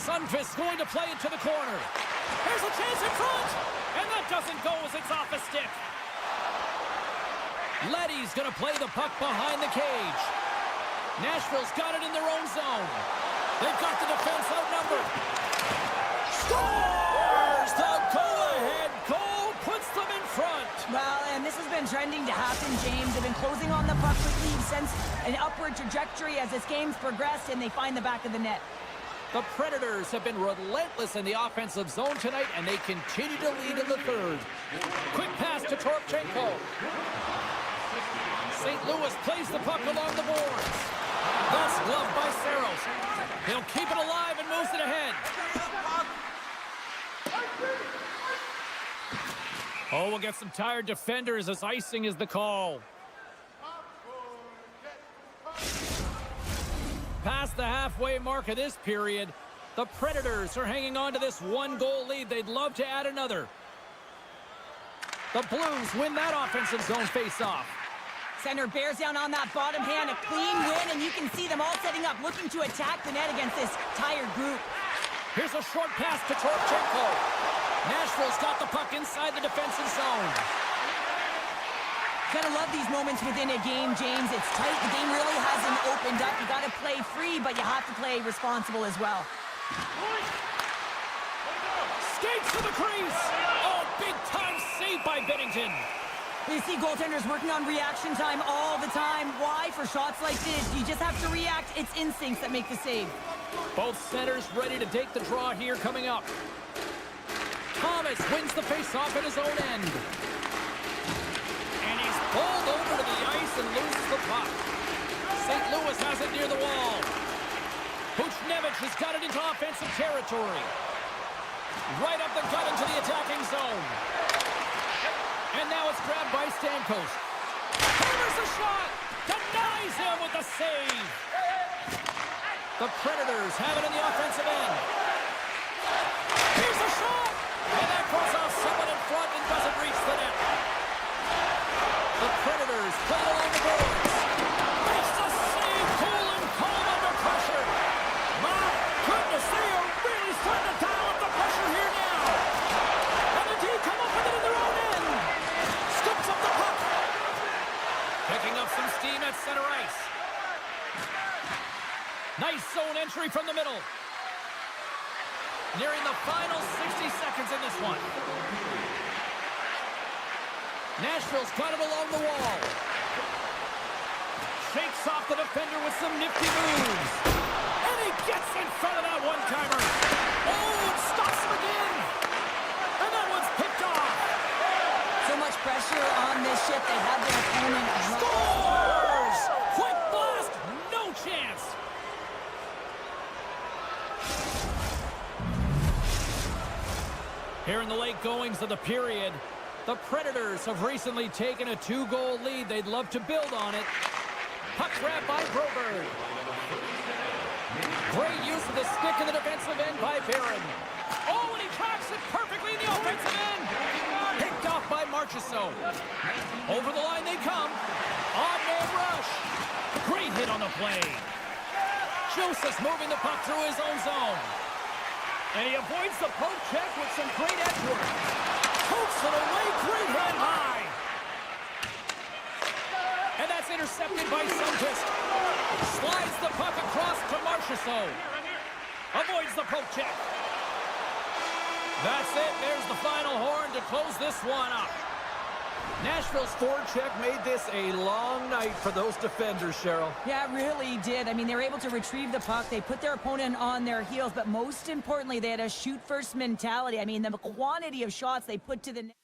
Sundqvist going to play it to the corner. There's a chance in front. And that doesn't go as it's off a stick. Leddy's going to play the puck behind the cage. Nashville's got it in their own zone. They've got the defense outnumbered. Scores! The go-ahead goal puts them in front. Well, and this has been trending to happen, James. They've been closing on the puck quickly. You've sensed an upward trajectory as this game's progressed, and they find the back of the net. The Predators have been relentless in the offensive zone tonight, and they continue to lead in the third. Quick pass to Toropchenko. St. Louis plays the puck along the boards. That's gloved by Saros. He'll keep it alive and moves it ahead. Oh, we'll get some tired defenders as icing is the call. Past the halfway mark of this period, the Predators are hanging on to this one-goal lead. They'd love to add another. The Blues win that offensive zone face-off. Center bears down on that bottom hand, a clean win, and you can see them all setting up, looking to attack the net against this tired group. Here's a short pass to Toropchenko. Nashville's got the puck inside the defensive zone. Gotta love these moments within a game, James. It's tight. The game really hasn't opened up. You gotta play free, but you have to play responsible as well. Skates to the crease. Oh, big-time save by Binnington. You see goaltenders working on reaction time all the time. Why? For shots like this, you just have to react. It's instincts that make the save. Both centers ready to take the draw here coming up. Thomas wins the face-off at his own end. And he's pulled over to the ice and loses the puck. St. Louis has it near the wall. Buchnevich has got it into offensive territory. Right up the gut into the attacking zone. And now it's grabbed by Stamkos. Hammers Here's the shot. Denies him with the save. The Predators have it in the offensive end. Here's the shot. And that goes off someone in front and doesn't reach the net. The Predators play along the boards. Makes the save. Cool and calm under pressure. My goodness, they are really starting to dial up the pressure here now. And the D come up with it in their own end. Scoops up the puck. Picking up some steam at center ice. Nice zone entry from the middle. Nearing the final 60 seconds in this one. Nashville's got it along the wall. Shakes off the defender with some nifty moves. And he gets in front of that one-timer. Oh, it stops him again. And that one's picked off. So much pressure on this shift. They have their opponent. Scores! Quick blast! No chance! Here in the late goings of the period, the Predators have recently taken a 2-goal lead. They'd love to build on it. Puck grab by Broberg. Great use of the stick in the defensive end by Barron. Oh, and he tracks it perfectly in the offensive end. Picked off by Marchessault. Over the line they come. Odd man rush. Great hit on the play. Joseph's moving the puck through his own zone. And he avoids the poke check with some great edge work. Pokes it away, great hand high. And that's intercepted by Sundqvist. Slides the puck across to Marchessault. Avoids the poke check. That's it. There's the final horn to close this one up. Nashville's forecheck made this a long night for those defenders, Cheryl. Yeah, it really did. I mean, they were able to retrieve the puck. They put their opponent on their heels, but most importantly, they had a shoot-first mentality. I mean, the quantity of shots they put to the net.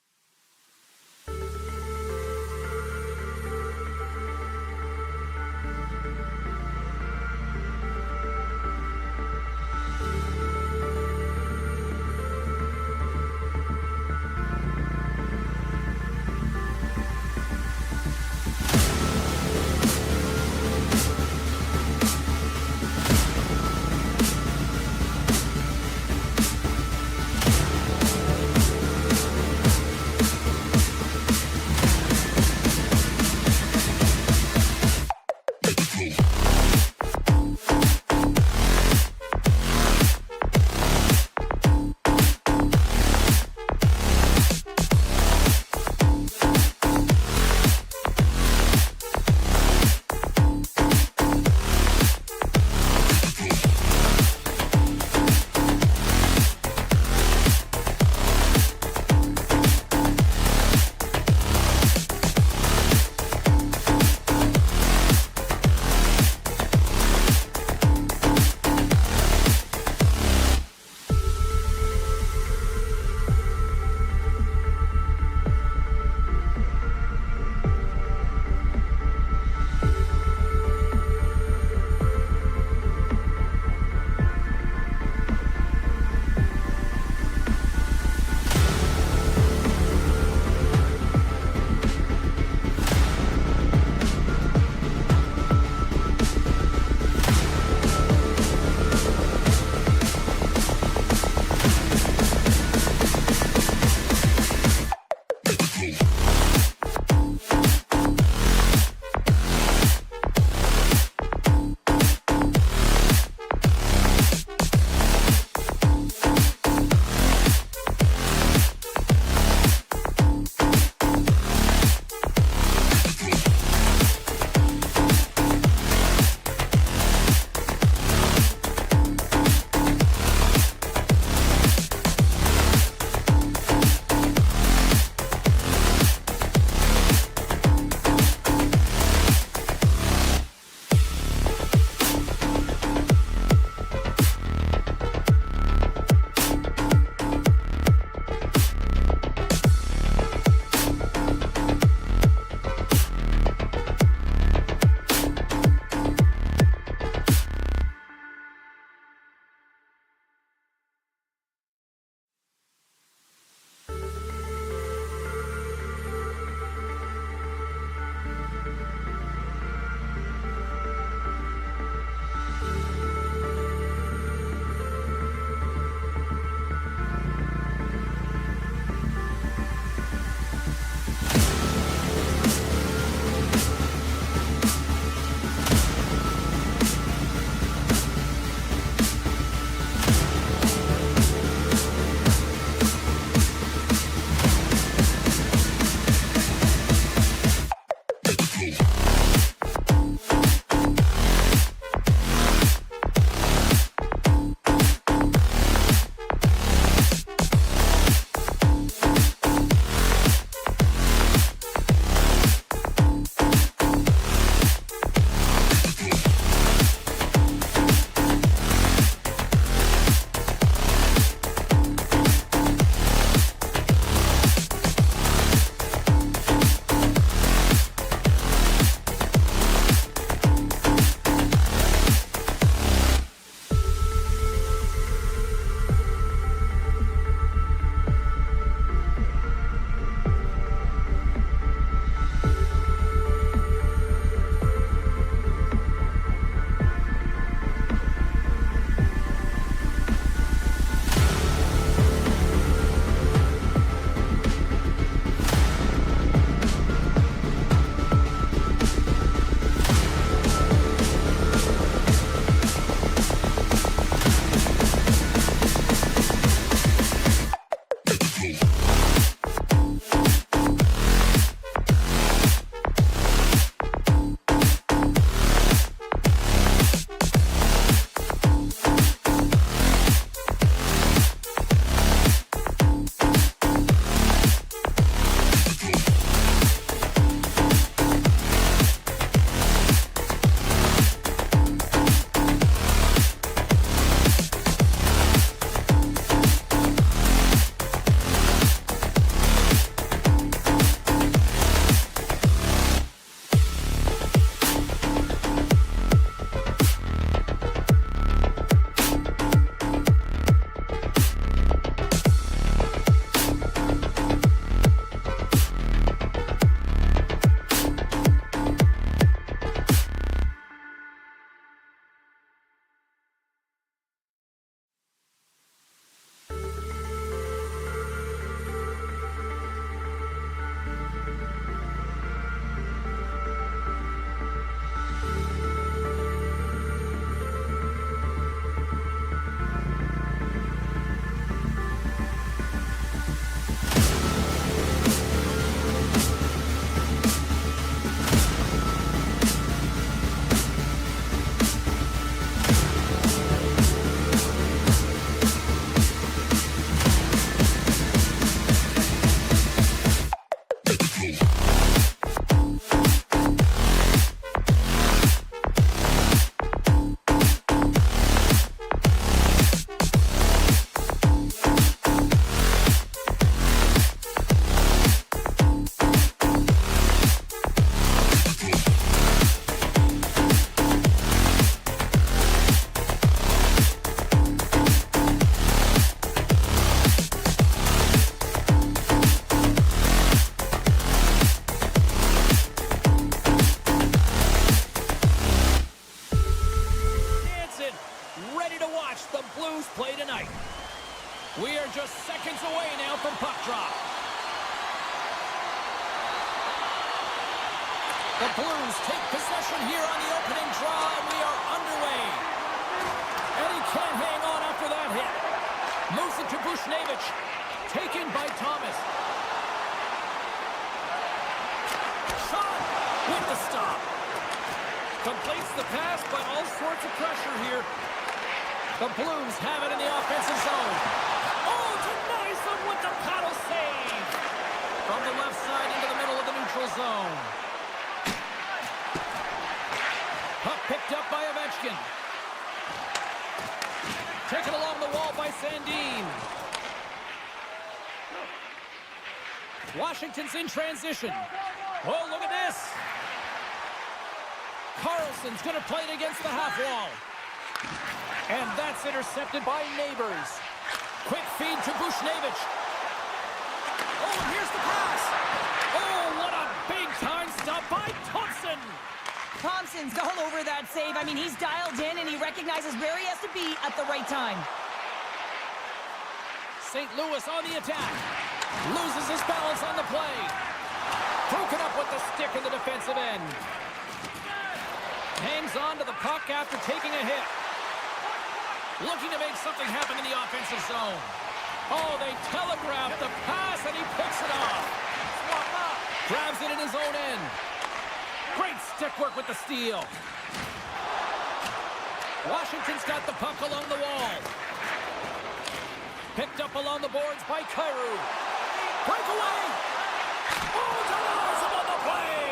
We are just seconds away now from puck drop. The Blues take possession here on the opening draw, and we are underway. And he can't hang on after that hit. Moves it to Bushnevich. Taken by Thomas. Shot with the stop. Completes the pass, but all sorts of pressure here. The Blues have it in the offensive zone. Oh, denies them with the paddle save. From the left side into the middle of the neutral zone. Puck picked up by Ovechkin. Taken along the wall by Sandin. Washington's in transition. Oh, look at this. Carlson's going to play it against the half wall. And that's intercepted by Neighbors. Quick feed to Bushnevich. Oh, and here's the pass. Oh, what a big-time stop by Thompson. Thompson's all over that save. I mean, he's dialed in, and he recognizes where he has to be at the right time. St. Louis on the attack. Loses his balance on the play. Broken up with the stick in the defensive end. Hangs on to the puck after taking a hit. Looking to make something happen in the offensive zone. Oh, they telegraph the pass, and he picks it off. Grabs it in his own end. Great stick work with the steal. Washington's got the puck along the wall. Picked up along the boards by Tryku. Breakaway! Oh, denies him on the play!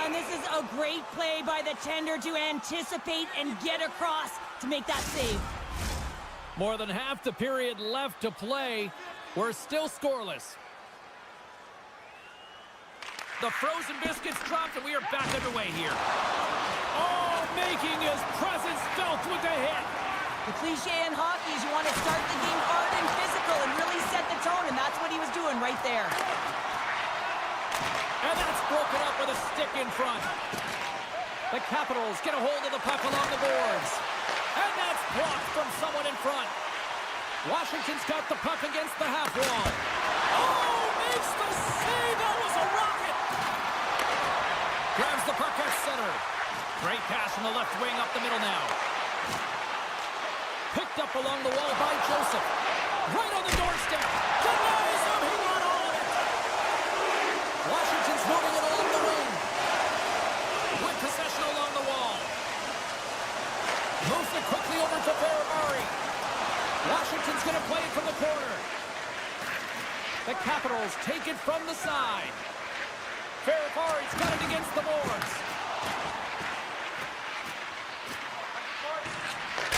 And this is a great play by the tender to anticipate and get across to make that save. More than half the period left to play. We're still scoreless. The frozen biscuits dropped, and we are back underway here. Oh, making his presence felt with the hit. The cliche in hockey is you want to start the game hard and physical and really set the tone, and that's what he was doing right there. And that's broken up with a stick in front. The Capitals get a hold of the puck along the boards. And that's blocked from someone in front. Washington's got the puck against the half wall. Oh, makes the save. That was a rocket. Grabs the puck at center. Great pass from the left wing up the middle now. Picked up along the wall by Joseph. Right on the doorstep. Denies him. He got all of it. Washington's moving it along the wing. With possession along the wall. Moves it quickly over to Ferrari. Washington's going to play it from the corner. The Capitals take it from the side. Ferrari's got it against the boards.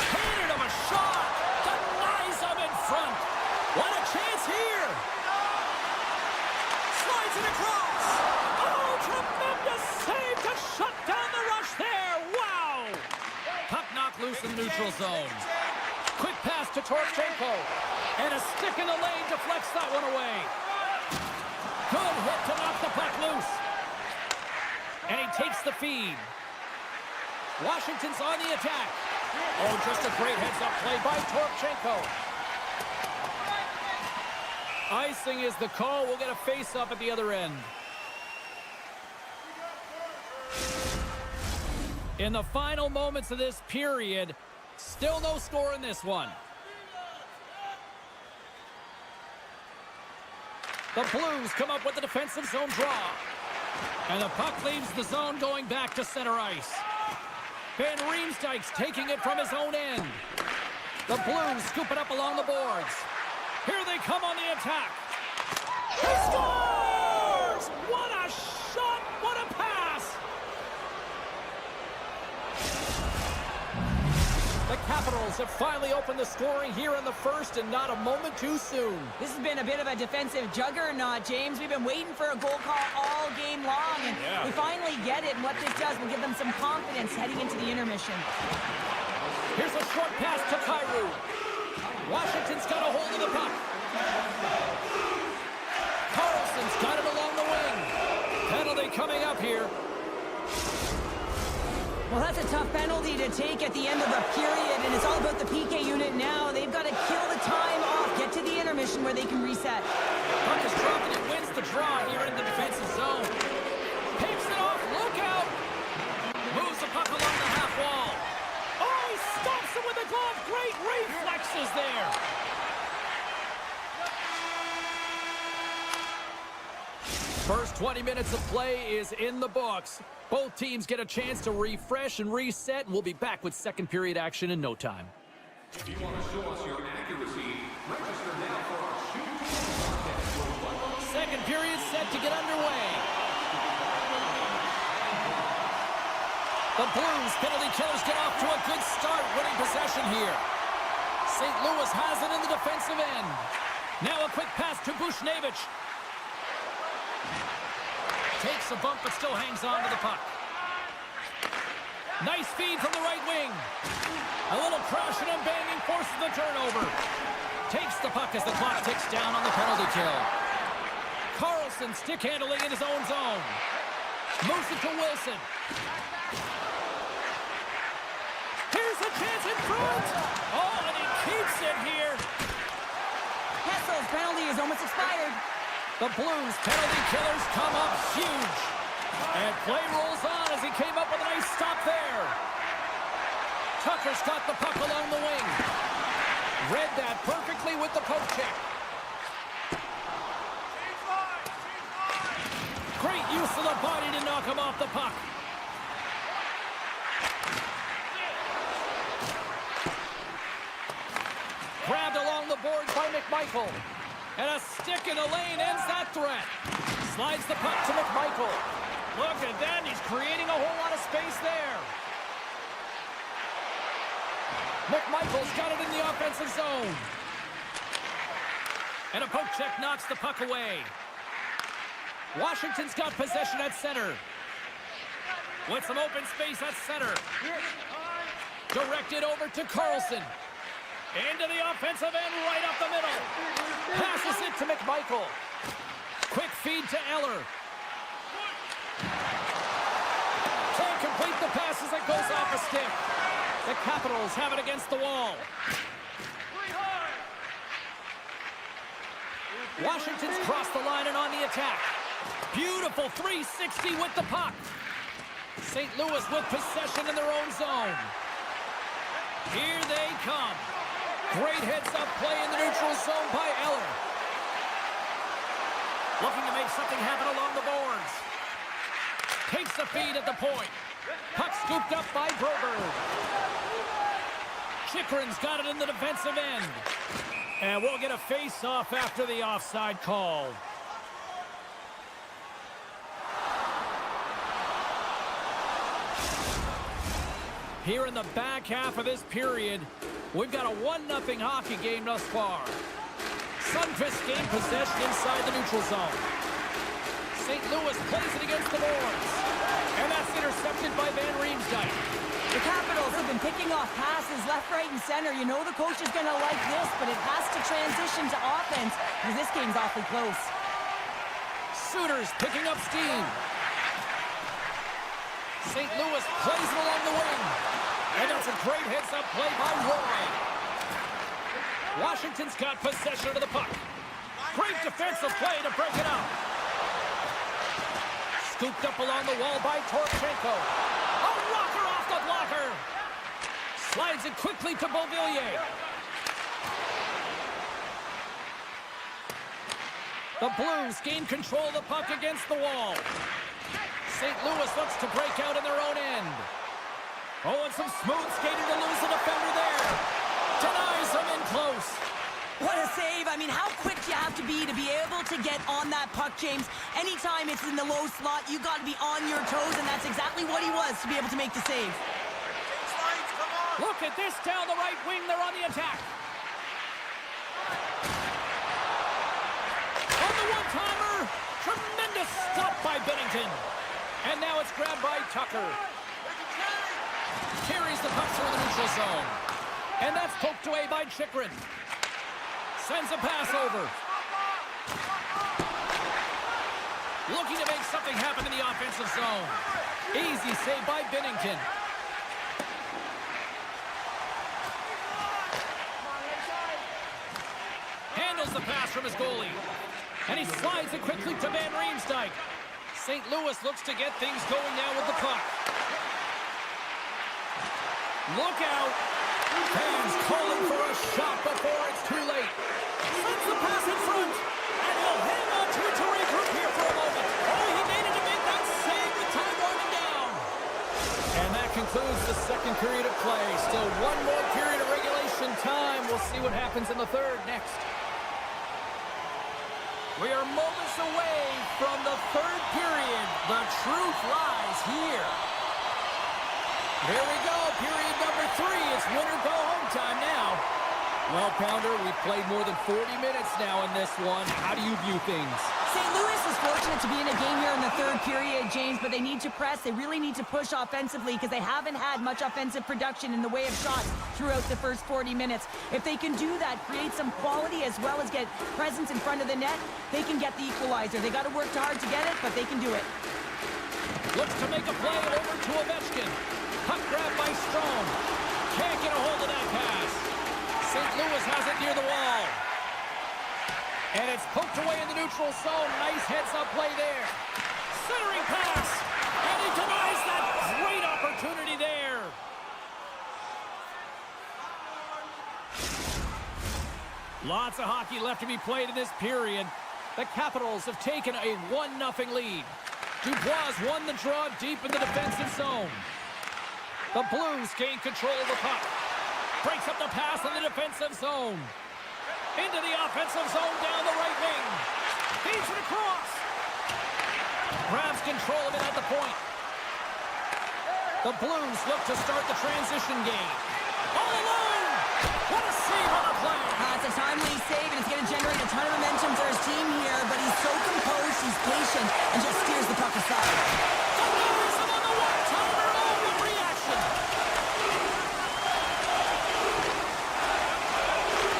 Handed him a shot. Denies him in front. What a chance here. Slides it across. Oh, tremendous save to shut down the rush there. Wow. Puck knocked loose in the neutral zone. Quick pass to Tryku. And a stick in the lane deflects that one away. Good hit to knock the puck loose. And he takes the feed. Washington's on the attack. Oh, just a great heads-up play by Tryku. Icing is the call. We'll get a face-up at the other end. In the final moments of this period, still no score in this one. The Blues come up with the defensive zone draw. And the puck leaves the zone going back to center ice. Van Riemsdyk's taking it from his own end. The Blues scoop it up along the boards. Here they come on the attack. He scores! What a shot! What a pass! The Capitals have finally opened the scoring here in the first, and not a moment too soon. This has been a bit of a defensive juggernaut, James. We've been waiting for a goal call all game long, and we finally get it. And what this does will give them some confidence heading into the intermission. Here's a short pass to Tryku. Washington's got a hold of the puck. Carlson's got it along the wing. Penalty coming up here. Well, that's a tough penalty to take at the end of the period, and it's all about the PK unit now. They've got to kill the time off, get to the intermission. intermission where they can reset. Puck is dropped and he wins the draw here in the defensive zone. Picks it off. Look out. Moves the puck along the half wall. Oh, he stops it with a glove. Great reflexes there. First 20 minutes of play is in the books. Both teams get a chance to refresh and reset, and we'll be back with second period action in no time. If you want to show us your accuracy, register now for our shoot contest. Second period set to get underway. The Blues penalty killers get off to a good start, winning possession here. St. Louis has it in the defensive end. Now a quick pass to Bushnevich. Takes a bump but still hangs on to the puck. Nice feed from the right wing. A little crashing and banging forces the turnover. Takes the puck as the clock ticks down on the penalty kill. Carlson stick handling in his own zone. Moves it to Wilson. Here's a chance in front. Oh, and he keeps it here. Kessel's penalty is almost expired. The Blues penalty killers come up huge. And play rolls on as he came up with a nice stop there. Tucker's got the puck along the wing. Read that perfectly with the poke check. Great use of the body to knock him off the puck. Grabbed along the boards by McMichael. And a stick in the lane ends that threat. Slides the puck to McMichael. Look at that, he's creating a whole lot of space there. McMichael's got it in the offensive zone. And a poke check knocks the puck away. Washington's got possession at center. With some open space at center. Directed over to Carlson. Into the offensive end, right up the middle. Passes it to McMichael. Quick feed to Eller. Can't complete the pass as it goes off a stick. The Capitals have it against the wall. Washington's crossed the line and on the attack. Beautiful 360 with the puck. St. Louis with possession in their own zone. Here they come. Great heads-up play in the neutral zone by Eller. Looking to make something happen along the boards. Takes the feed at the point. Puck scooped up by Broberg. Chikrin's got it in the defensive end. And we'll get a face-off after the offside call. Here in the back half of this period, we've got a 1-0 hockey game thus far. Sundqvist gained possession inside the neutral zone. St. Louis plays it against the boards. And that's intercepted by Van Riemsdyk. The Capitals have been picking off passes left, right, and center. You know the coach is going to like this, but it has to transition to offense because this game's awfully close. Suter's picking up steam. St. Louis plays it along the wing. And that's a great heads-up play by Roy. Washington's got possession of the puck. Great defensive play to break it up. Scooped up along the wall by Torchenko. A rocker off the blocker. Slides it quickly to Beauvillier. The Blues gain control of the puck against the wall. St. Louis looks to break out in their own end. Oh, and some smooth skating to lose the defender there. Denies him in close. What a save. I mean, how quick do you have to be able to get on that puck, James? Anytime it's in the low slot, you got to be on your toes, and that's exactly what he was to be able to make the save. Look at this down the right wing. They're on the attack. On the one-timer. Tremendous stop by Bennington. And now it's grabbed by Tucker. Carries the puck through the neutral zone. And that's poked away by Chikrin. Sends a pass over. Looking to make something happen in the offensive zone. Easy save by Bennington. Handles the pass his goalie. And he slides it quickly to Van Riemsdyk. St. Louis looks to get things going now with the puck. Look out. Fans calling for a shot before it's too late. Sends the pass in front. And he'll hang on to it to regroup here for a moment. Oh, he made it to make that save with time winding down. And that concludes the second period of play. Still one more period of regulation time. We'll see what happens in the third next. We are moments away from the third period. The truth lies here. Here we go, period number 3. It's win or go home time now. Well, Pounder, we've played more than 40 minutes now in this one. How do you view things? St. Louis is fortunate to be in a game here in the third period, James, but they need to press. They really need to push offensively because they haven't had much offensive production in the way of shots throughout the first 40 minutes. If they can do that, create some quality as well as get presence in front of the net, they can get the equalizer. They got to work hard to get it, but they can do it. Looks to make a play over to Ovechkin. Puck grab by Strome. Can't get a hold of that pass. St. Louis has it near the wall. And it's poked away in the neutral zone. Nice heads-up play there. Centering pass. And he denies that great opportunity there. Lots of hockey left to be played in this period. The Capitals have taken a 1-0 lead. Dubois won the draw deep in the defensive zone. The Blues gain control of the puck. Breaks up the pass in the defensive zone. Into the offensive zone down the right wing. Feeds it across. Grabs control of it at the point. The Blues look to start the transition game. All alone! What a save on the play! It's a timely save, and it's going to generate a ton of momentum for his team here, but he's so composed, he's patient, and just steers the puck aside. Denies him on the one-timer. Oh, what reaction!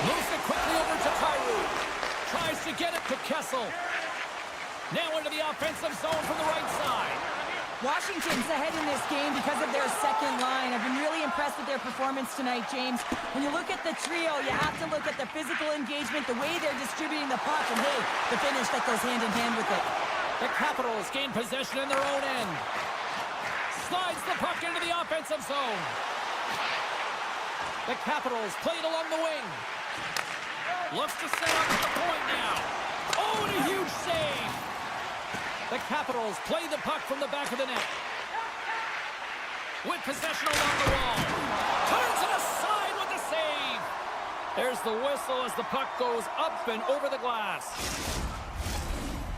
Moves it quickly over to Tryku. Tries to get it to Kessel. Now into the offensive zone from the right side. Washington's ahead in this game because of their second line. I've been really impressed with their performance tonight, James. When you look at the trio, you have to look at the physical engagement, the way they're distributing the puck, and hey, the finish that goes hand in hand with it. The Capitals gain possession in their own end. Slides the puck into the offensive zone. The Capitals play it along the wing. Looks to set up at the point now. Oh, and a huge save. The Capitals play the puck from the back of the net. With possession along the wall. Turns it aside with the save. There's the whistle as the puck goes up and over the glass.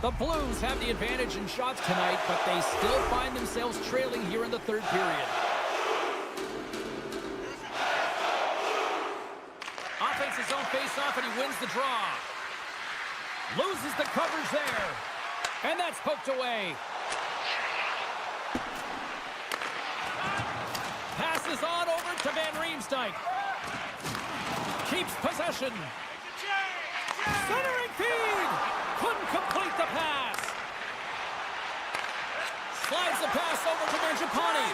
The Blues have the advantage in shots tonight, but they still find themselves trailing here in the third period. Offensive zone face-off, and he wins the draw. Loses the coverage there. And that's poked away. Passes on over to Van Riemsdyk. Keeps possession. Centering feed. Couldn't complete the pass. Slides the pass over to Mangiapane.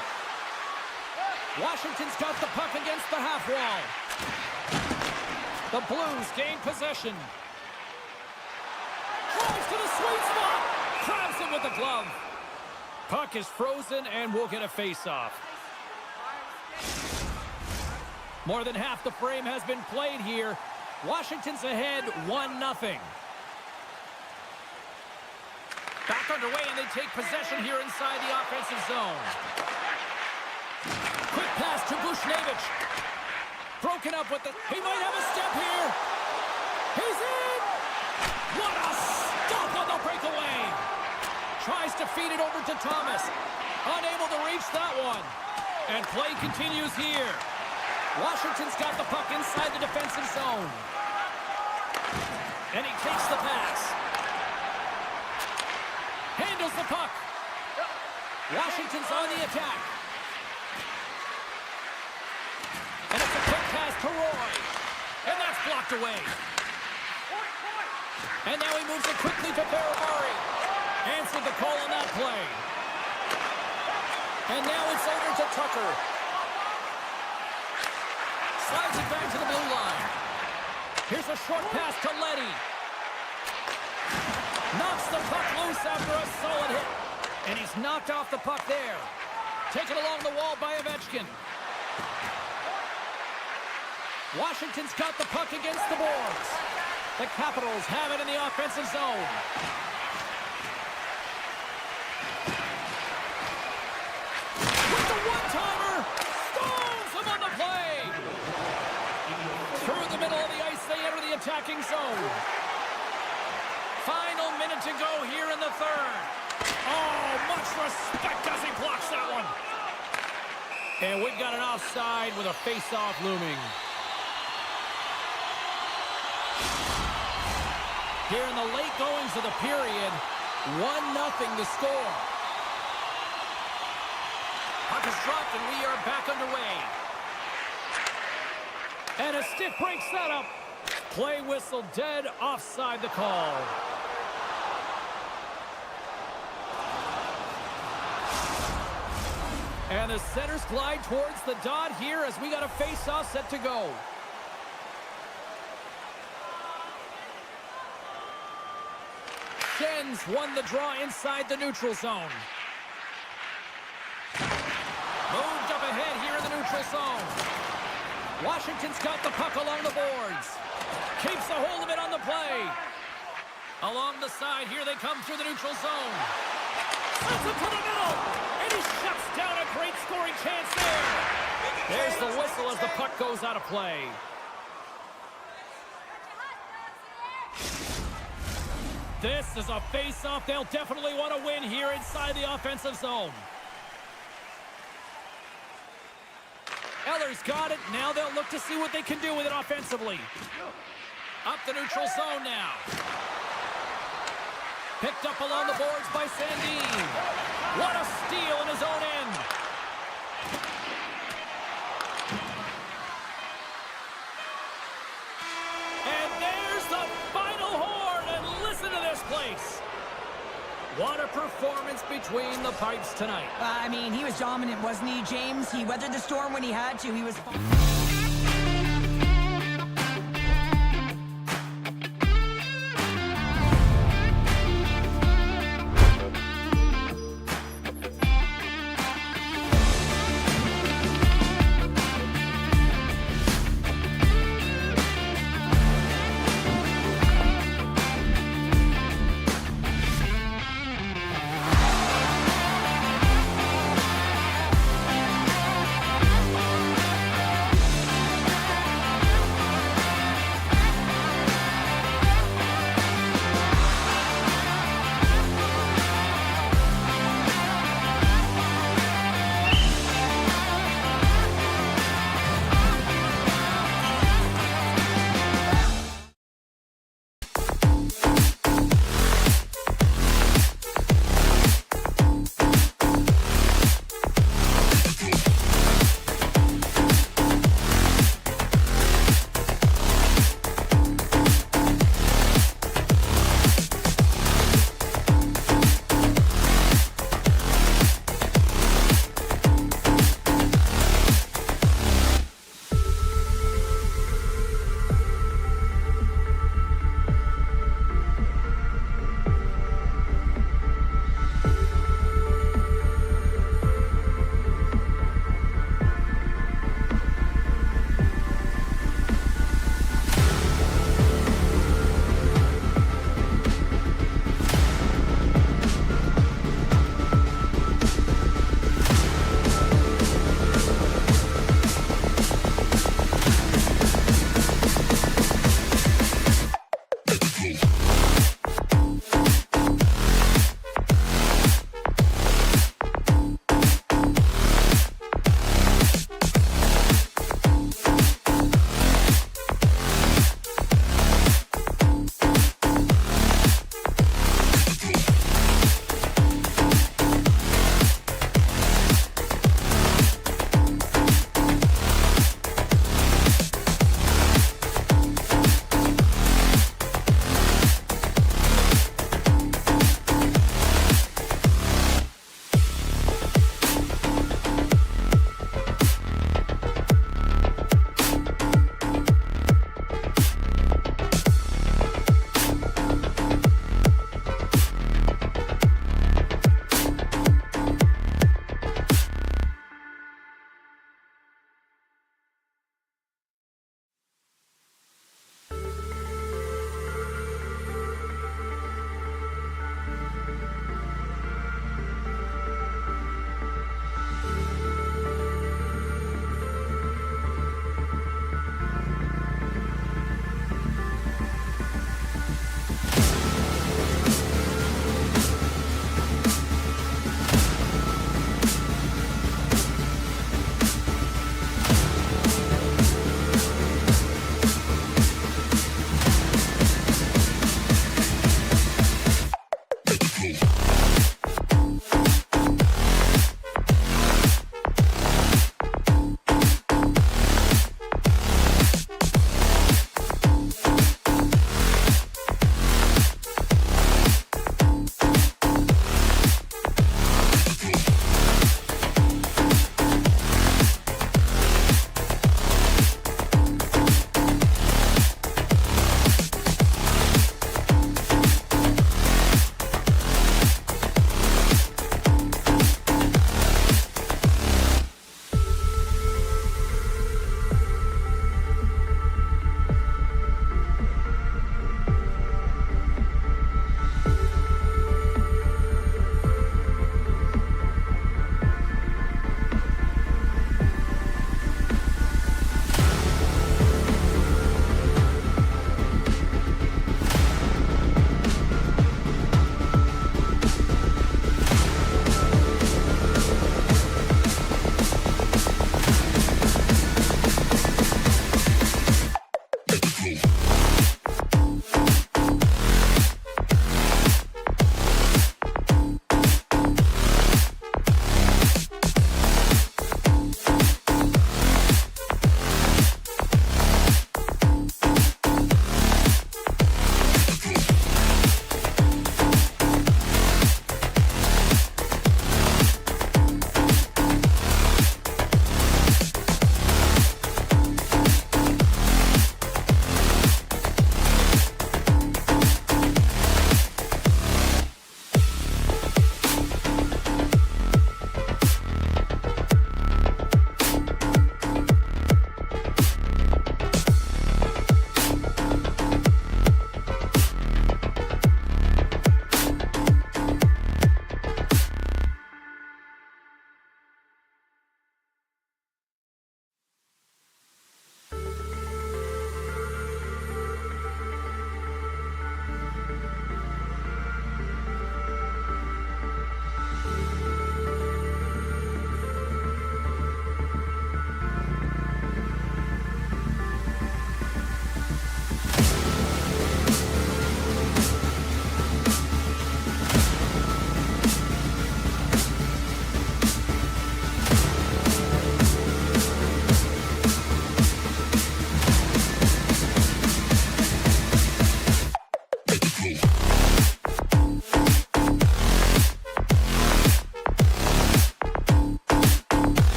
Washington's got the puck against the half wall. The Blues gain possession. Drives to the sweet spot. Grabs it with the glove. Puck is frozen and we'll get a face-off. More than half the frame has been played here. Washington's ahead 1-0. Back underway, and they take possession here inside the offensive zone. Quick pass to Bushnevich. Broken up with the... He might have a step here. He's in! What a stop on the breakaway! Tries to feed it over to Thomas. Unable to reach that one. And play continues here. Washington's got the puck inside the defensive zone. And he takes the pass. Handles the puck. Washington's on the attack. And it's a quick pass to Roy. And that's blocked away. And now he moves it quickly to Barabari. Answered the call on that play. And now it's over to Tucker. Slides it back to the blue line. Here's a short pass to Leddy. Knocks the puck loose after a solid hit. And he's knocked off the puck there. Taken along the wall by Ovechkin. Washington's got the puck against the boards. The Capitals have it in the offensive zone. With the one-timer, stones him on the play. Through the middle of the ice, they enter the attacking zone. Final minute to go here in the third. Oh, much respect as he blocks that one. And we've got an offside with a face-off looming. Here in the late goings of the period, 1-0 the score. Puck is dropped and we are back underway. And a stick breaks that up. Play whistle dead, offside the call. And the centers glide towards the dot here as we got a face-off set to go. Shens won the draw inside the neutral zone. Moved up ahead here in the neutral zone. Washington's got the puck along the boards. Keeps a hold of it on the play. Along the side, here they come through the neutral zone. Sends it to the middle. And he shuts down a great scoring chance there. There's the whistle as the puck goes out of play. This is a face-off they'll definitely want to win here inside the offensive zone. Eller's got it. Now they'll look to see what they can do with it offensively. Up the neutral zone now. Picked up along the boards by Sandin. What a steal in his own end. And there's the final horn, and listen to this place. What a performance between the pipes tonight. I mean, he was dominant, wasn't he, James? He weathered the storm when he had to. He was fine.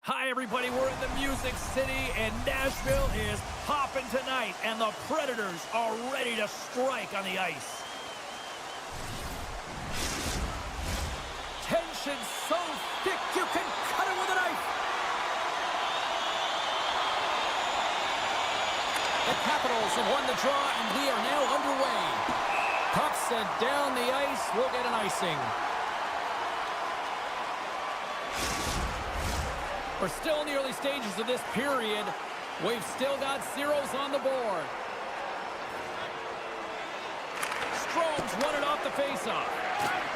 Hi, everybody. We're in the Music City, and Nashville is popping tonight, and the Predators are ready to strike on the ice. Tension so thick you can cut it with a knife. The Capitals have won the draw, and we are now underway. Puck sent down the ice. We'll get an icing. We're still in the early stages of this period. We've still got zeros on the board. Strome's won it off the faceoff.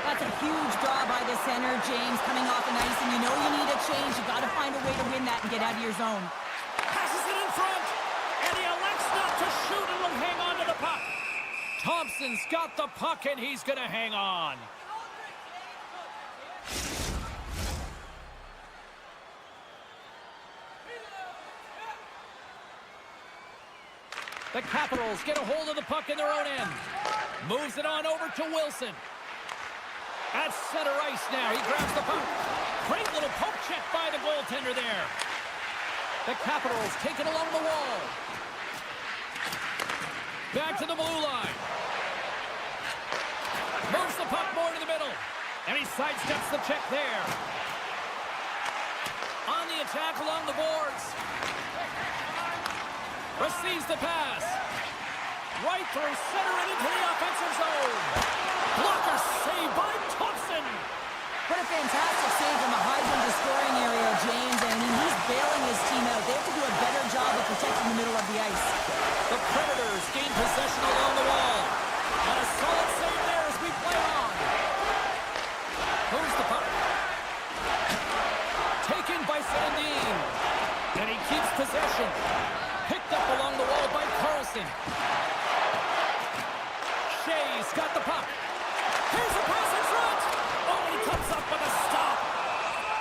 That's a huge draw by the center, James, coming off an ice, and you know you need a change. You got to find a way to win that and get out of your zone. Passes it in front, and he elects not to shoot and will hang on to the puck. Thompson's got the puck, and he's going to hang on. The Capitals get a hold of the puck in their own end. Moves it on over to Wilson. At center ice now. He grabs the puck. Great little poke check by the goaltender there. The Capitals take it along the wall. Back to the blue line. Moves the puck more to the middle. And he sidesteps the check there. On the attack along the boards. Receives the pass. Right through center and into the offensive zone. Blocker save by Thompson. What a fantastic save from a hydrant scoring area, James. I mean, he's bailing his team out. They have to do a better job of protecting the middle of the ice. The Predators gain possession along the wall. And a solid save there as we play on. Moves the puck. Taken by Sandin. And he keeps possession. Picked up along the wall by Carlson. Shea's got the puck. Here's the pass in front. Oh, he comes up with a stop.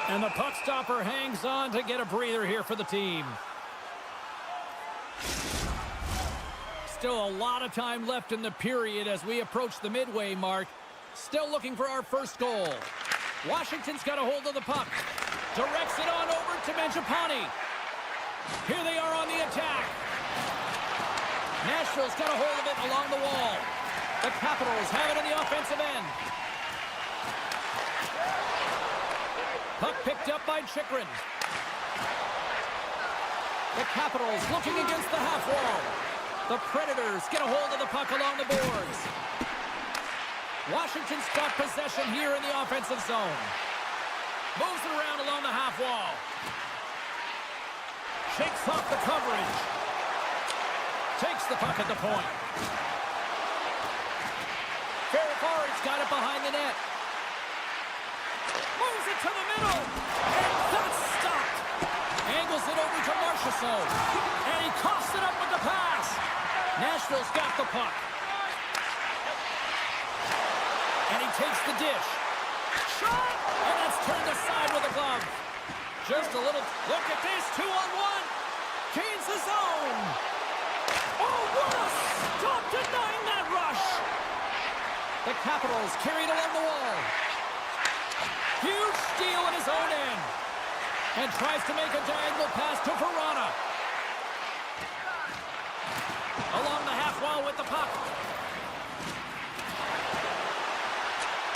And the puck stopper hangs on to get a breather here for the team. Still a lot of time left in the period as we approach the midway mark. Still looking for our first goal. Washington's got a hold of the puck. Directs it on over to Mangiapane. Here they are on the attack. Nashville's got a hold of it along the wall. The Capitals have it in the offensive end. Puck picked up by Chychrun. The Capitals looking against the half wall. The Predators get a hold of the puck along the boards. Washington's got possession here in the offensive zone. Moves it around along the half wall. Shakes off the coverage. Takes the puck at the point. Ferrari's got it behind the net. Moves it to the middle. And that's stopped. Angles it over to Marchessault. And he coughs it up with the pass. Nashville's got the puck. And he takes the dish. Shot! And that's turned aside with a glove. Just a little look at this, 2-on-1. Gains the zone. Oh, what a stop denying that rush. The Capitals carried along the wall. Huge steal in his own end. And tries to make a diagonal pass to Verona. Along the half wall with the puck.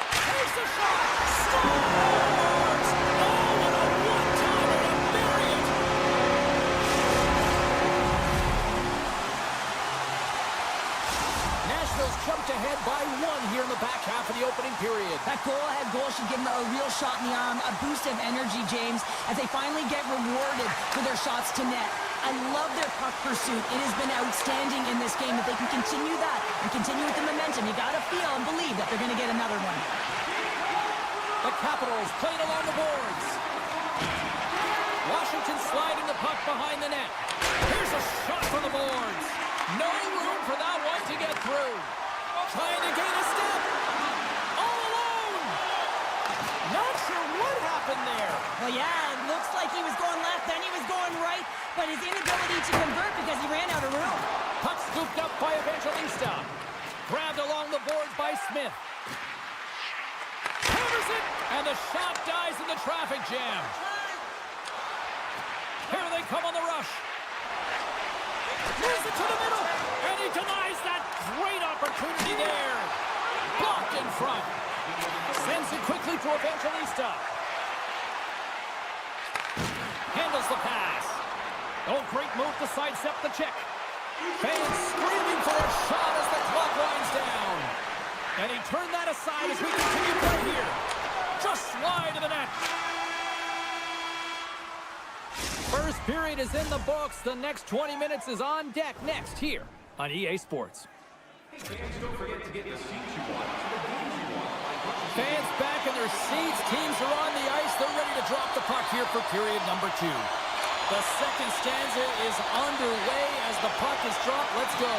Takes the shot. Scores! Oh, and a one-timer to bury it. Nashville's jumped ahead by one here in the back half of the opening period. That goal-ahead goal should give them a real shot in the arm, a boost of energy, James, as they finally get rewarded for their shots to net. I love their puck pursuit. It has been outstanding in this game. If they can continue that and continue with the momentum, you got to feel and believe that they're going to get another one. The Capitals played along the boards. Washington sliding the puck behind the net. Here's a shot from the boards. No room for that one to get through. Trying to gain a step. All alone. Not sure what happened there. Well, yeah, it looks like he was going left, then he was going right, but his inability to convert because he ran out of room. Puck scooped up by Evangelista. Grabbed along the boards by Smith. Hammers it, and the shot dies in the traffic jam. Here they come on the rush. Moves it to the middle, and he denies that great opportunity there. Blocked in front. Sends it quickly to Evangelista. Handles the pass. Oh, great move to sidestep the check. Fans screaming for a shot as the clock winds down. And he turned that aside as we continue play here. Just wide of the net. First period is in the books. The next 20 minutes is on deck next here on EA Sports. Fans, don't forget to get the seats you want to the games you want. Fans back in their seats. Teams are on the ice. They're ready to drop the puck here for period number 2. The second stanza is underway as the puck is dropped. Let's go.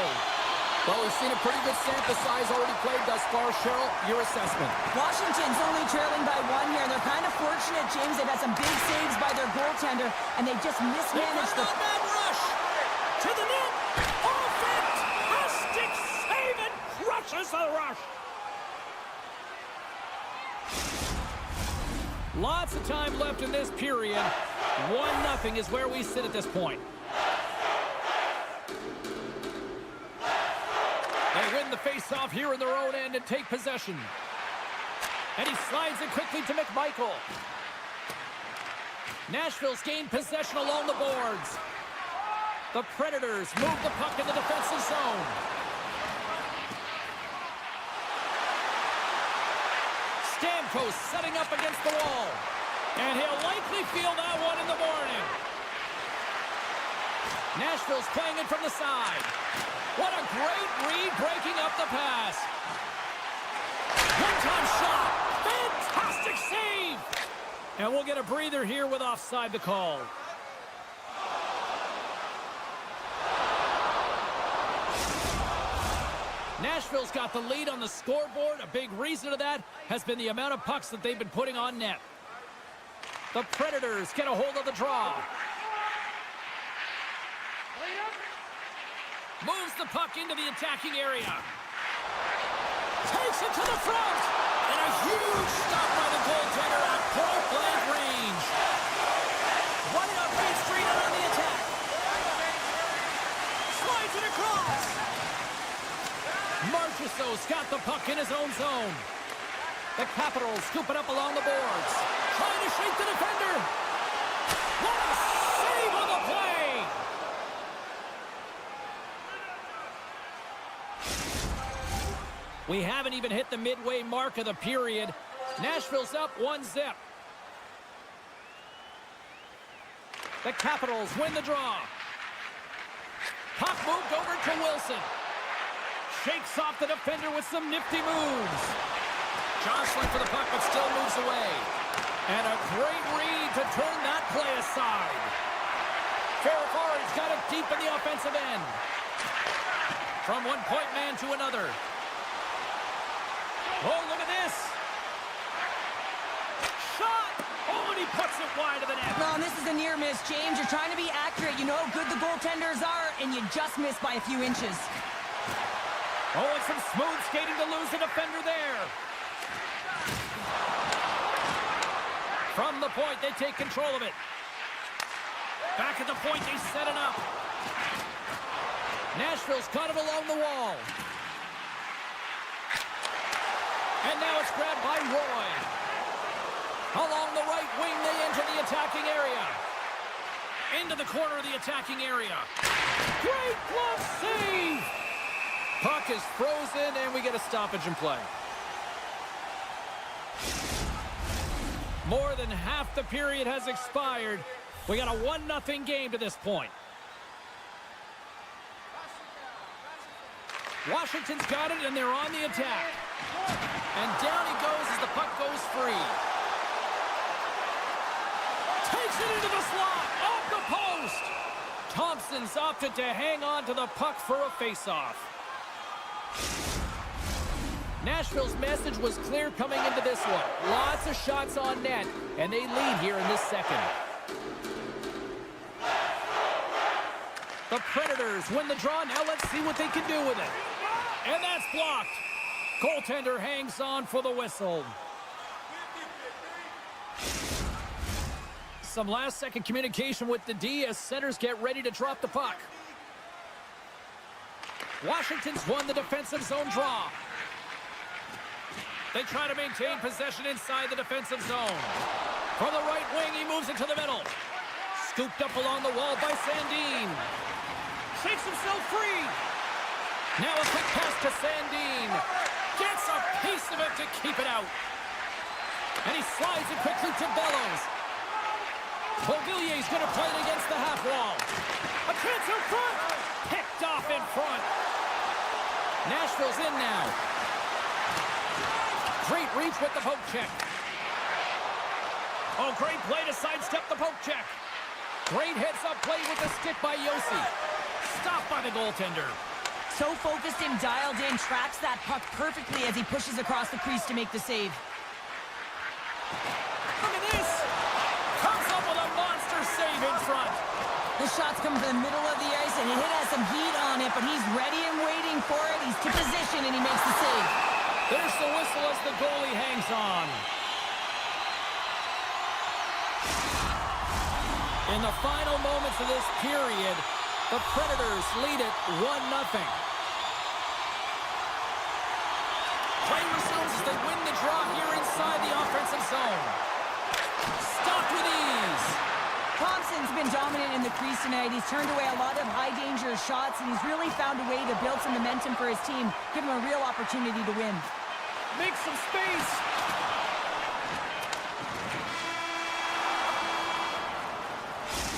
Well, we've seen a pretty good sample size already played thus far. Cheryl, your assessment. Washington's only trailing by 1 here, and they're kind of fortunate, James. They've had some big saves by their goaltender, and they just mismanaged the... Man rush to the net. Oh, fantastic save and crushes the rush. Lots of time left in this period. 1-0 is where we sit at this point. They win the face-off here in their own end and take possession. And he slides it quickly to McMichael. Nashville's gained possession along the boards. The Predators move the puck in the defensive zone. Stamkos setting up against the wall. And he'll likely feel that one in the morning. Nashville's playing it from the side. What a great read breaking up the pass. One-time shot. Fantastic save. And we'll get a breather here with offside the call. Nashville's got the lead on the scoreboard. A big reason of that has been the amount of pucks that they've been putting on net. The Predators get a hold of the draw. Moves the puck into the attacking area. Takes it to the front. And a huge stop by the goaltender at point-blank range. Right up Main Street and on the attack. Slides it across. Marchessault's got the puck in his own zone. The Capitals scoop it up along the boards. Trying to shake the defender. What a save on the play. We haven't even hit the midway mark of the period. Nashville's up 1-0. The Capitals win the draw. Puck moved over to Wilson. Shakes off the defender with some nifty moves. Jostling for the puck, but still moves away. And a great read to turn that play aside. Ferrari's got it deep in the offensive end. From one-point man to another. Oh, look at this. Shot! Oh, and he puts it wide of the net. Well, and this is a near miss, James. You're trying to be accurate. You know how good the goaltenders are, and you just miss by a few inches. Oh, and some smooth skating to lose the defender there. From the point, they take control of it. Back at the point, they set it up. Nashville's got it along the wall. And now it's grabbed by Roy. Along the right wing, they enter the attacking area. Into the corner of the attacking area. Great glove save! Puck is frozen, and we get a stoppage in play. More than half the period has expired. We got a 1-0 game to this point. Washington's got it, and they're on the attack. And down he goes as the puck goes free. Takes it into the slot, off the post. Thompson's opted to hang on to the puck for a face-off. Nashville's message was clear coming into this one. Lots of shots on net, and they lead here in this second. The Predators win the draw. Now let's see what they can do with it. And that's blocked. Goaltender hangs on for the whistle. Some last-second communication with the D as centers get ready to drop the puck. Washington's won the defensive zone draw. They try to maintain possession inside the defensive zone. From the right wing, he moves into the middle. Scooped up along the wall by Sandin. Shakes himself free. Now a quick pass to Sandin. Gets a piece of it to keep it out. And he slides it quickly to Bellows. Beauvillier's going to play it against the half wall. A chance in front. Picked off in front. Nashville's in now. Great reach with the poke check. Oh, great play to sidestep the poke check. Great heads-up play with the stick by Yossi. Stopped by the goaltender. So focused and dialed in, tracks that puck perfectly as he pushes across the crease to make the save. Look at this. Comes up with a monster save in front. The shot's come from the middle of the ice, and it has some heat on it, but he's ready and waiting for it. He's to position, and he makes the save. There's the whistle as the goalie hangs on. In the final moments of this period, the Predators lead it 1-0. Play resumes as they win the draw here inside the offensive zone. Stopped with ease. Thompson's been dominant in the crease tonight. He's turned away a lot of high-danger shots, and he's really found a way to build some momentum for his team, give him a real opportunity to win. Make some space.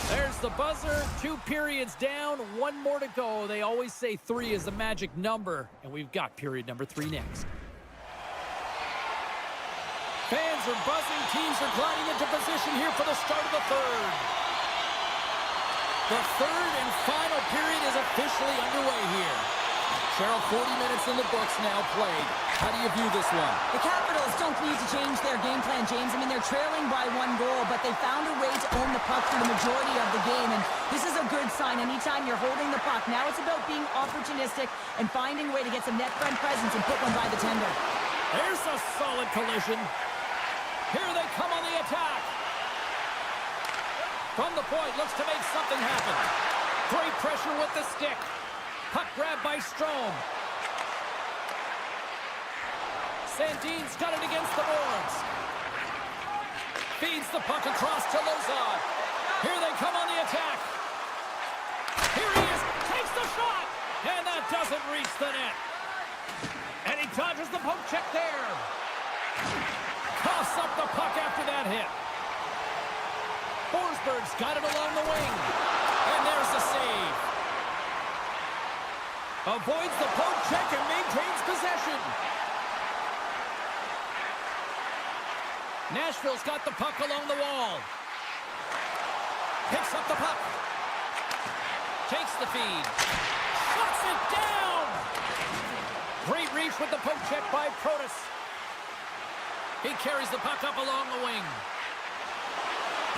There's the buzzer. 2 periods down, 1 more to go. They always say 3 is the magic number, and we've got period number 3 next. Fans are buzzing. Teams are gliding into position here for the start of the third. The third and final period is officially underway here. Cheryl, 40 minutes in the books now played. How do you view this one? The Capitals don't need to change their game plan, James. I mean, they're trailing by 1 goal, but they found a way to own the puck for the majority of the game, and this is a good sign. Anytime you're holding the puck, now it's about being opportunistic and finding a way to get some net front presence and put one by the tender. There's a solid collision. Here they come on the attack. From the point, looks to make something happen. Great pressure with the stick. Puck grab by Strome. Sandin's got it against the boards. Feeds the puck across to Lozon. Here they come on the attack. Here he is. Takes the shot. And that doesn't reach the net. And he dodges the poke check there. Coughs up the puck after that hit. Forsberg's got it along the wing. And there's the save. Avoids the poke check and maintains possession. Nashville's got the puck along the wall. Picks up the puck. Takes the feed. Shuts it down. Great reach with the poke check by Protas. He carries the puck up along the wing.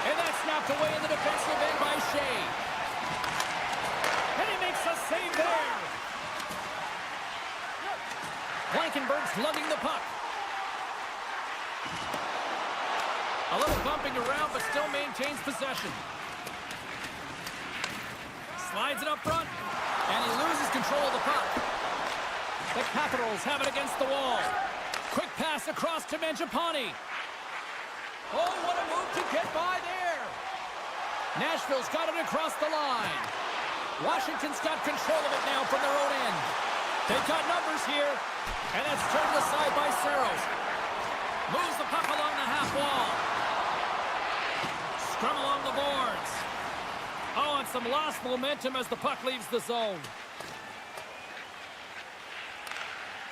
And that's knocked away in the defensive end by Shea. And he makes a save there. Blankenberg's lugging the puck. A little bumping around, but still maintains possession. Slides it up front, and he loses control of the puck. The Capitals have it against the wall. Quick pass across to Mangiapane. Oh, what a move to get by there. Nashville's got it across the line. Washington's got control of it now from their own end. They've got numbers here, and that's turned aside by Saros. Moves the puck along the half wall. Scrum along the boards. Oh, and some lost momentum as the puck leaves the zone.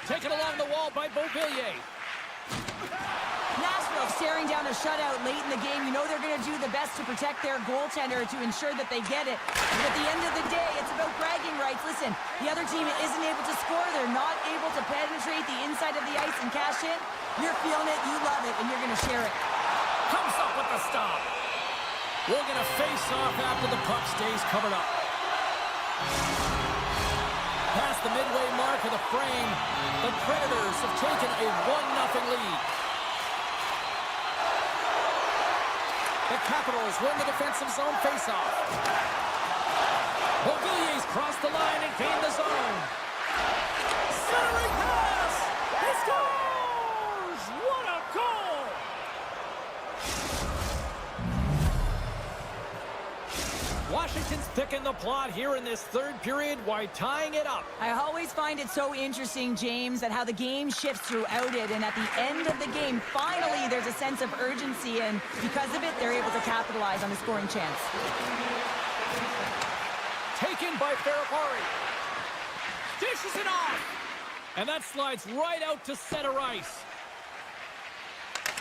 Taken along the wall by Beauvillier. Nashville staring down a shutout late in the game. You know they're going to do the best to protect their goaltender to ensure that they get it. But at the end of the day, it's about bragging rights. Listen, the other team isn't able to score. They're not able to penetrate the inside of the ice and cash in. You're feeling it, you love it, and you're going to share it. Comes up with the stop. We're going to face off after the puck stays covered up. Past the midway mark of the frame, the Predators have taken a 1-0 lead. The Capitals win the defensive zone faceoff. Beauvillier's crossed the line and gained the zone. Centering pass! He scores! What a goal! Washington's picking the plot here in this third period while tying it up. I always find it so interesting, James, at how the game shifts throughout it, and at the end of the game, finally, there's a sense of urgency, and because of it, they're able to capitalize on the scoring chance. Taken by Ferrapari. Dishes it off. And that slides right out to center ice.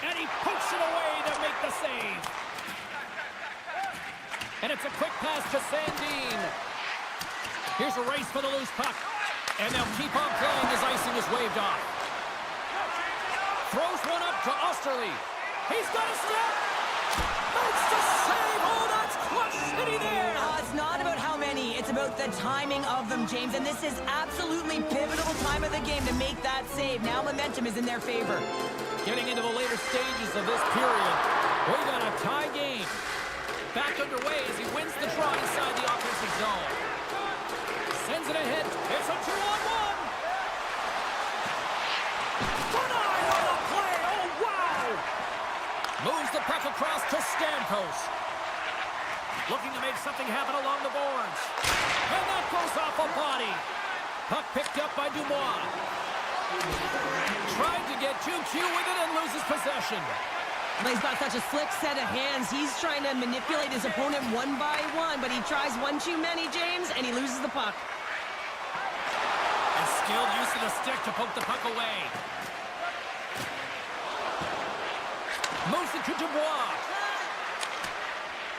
And he pokes it away to make the save. And it's a quick pass to Sandin. Here's a race for the loose puck. And they'll keep on playing as icing is waved off. Throws one up to Osterley. He's got a step. Makes the save. Oh, that's clutch city there. It's not about how many. It's about the timing of them, James. And this is absolutely pivotal time of the game to make that save. Now momentum is in their favor. Getting into the later stages of this period, we got a tie game. Back underway as he wins the draw inside the offensive zone. Sends it ahead. It's a 2-on-1. Denied on the play. Oh, wow. Moves the puck across to Stamkos. Looking to make something happen along the boards. And that goes off a body. Puck picked up by Dubois. Tried to get too cute with it and loses possession. He's got such a slick set of hands. He's trying to manipulate his opponent one by one, but he tries one too many, James, and he loses the puck. And skilled use of the stick to poke the puck away. Moves it to Dubois.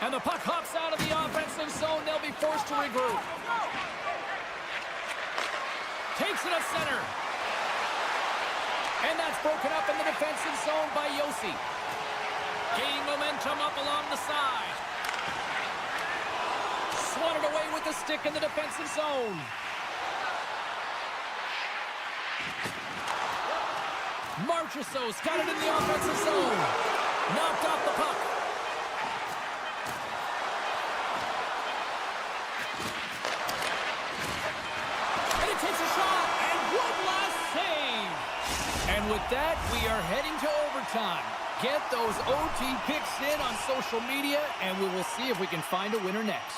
And the puck hops out of the offensive zone. They'll be forced to regroup. Takes it at center. And that's broken up in the defensive zone by Yossi. Gaining momentum up along the side. Swatted away with the stick in the defensive zone. Marchessault's got it in the offensive zone. Knocked off the puck. And he takes a shot. And one last save. And with that, we are heading to overtime. Get those OT picks in on social media, and we will see if we can find a winner next.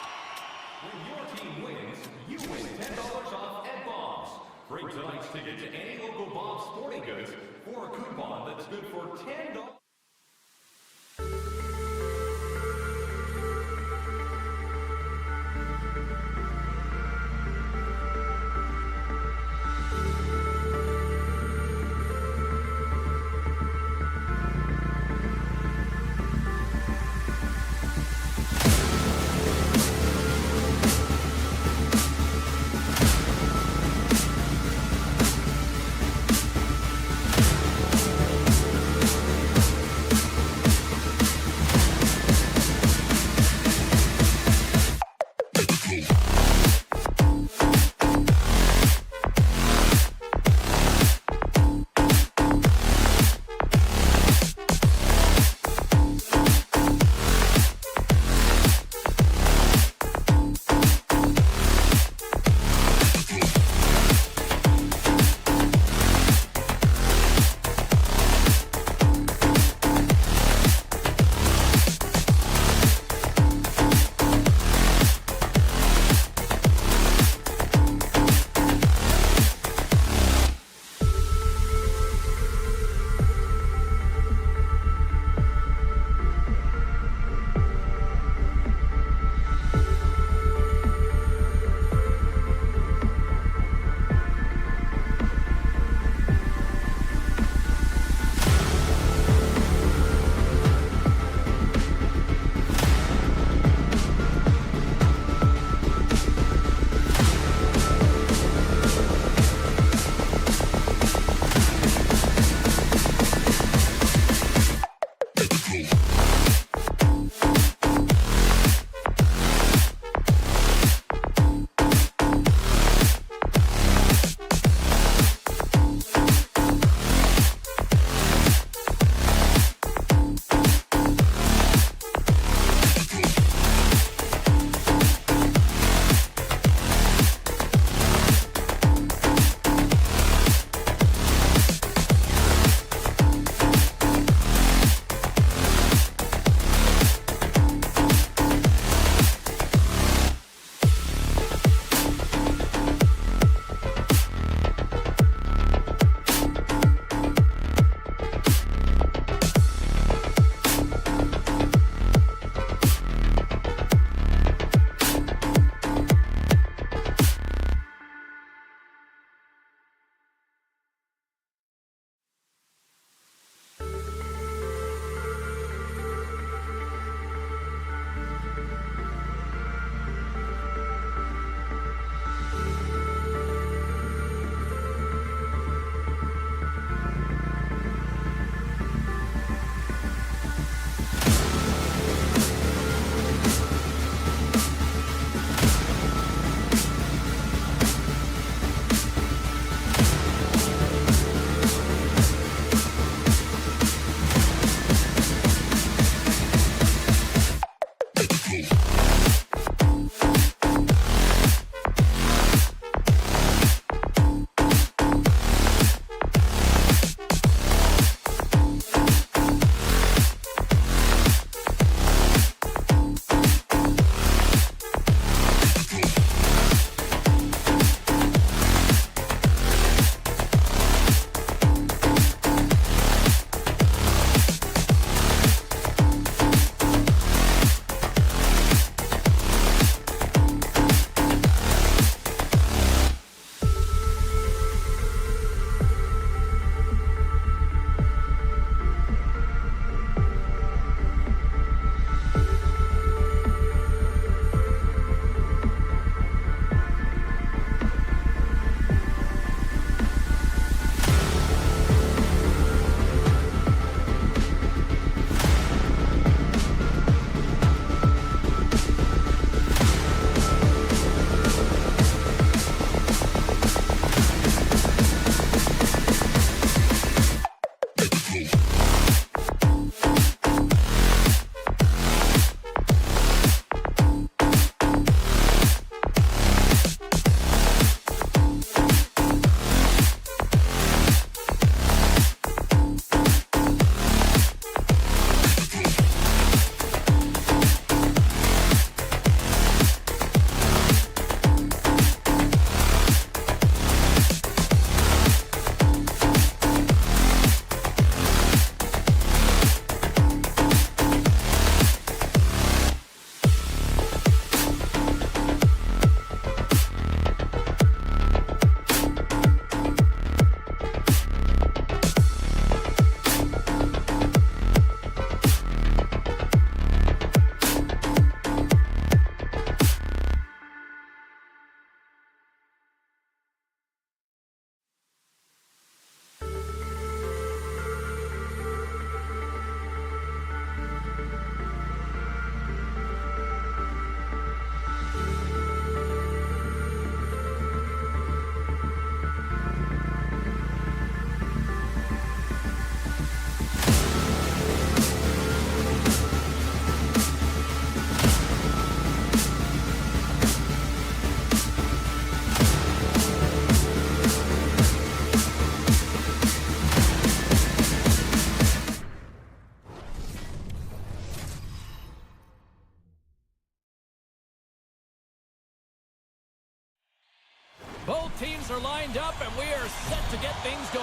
When your team wins, you win $10 off at Bob's. Bring tonight's ticket to any local Bob's Sporting Goods for a coupon that's good for $10.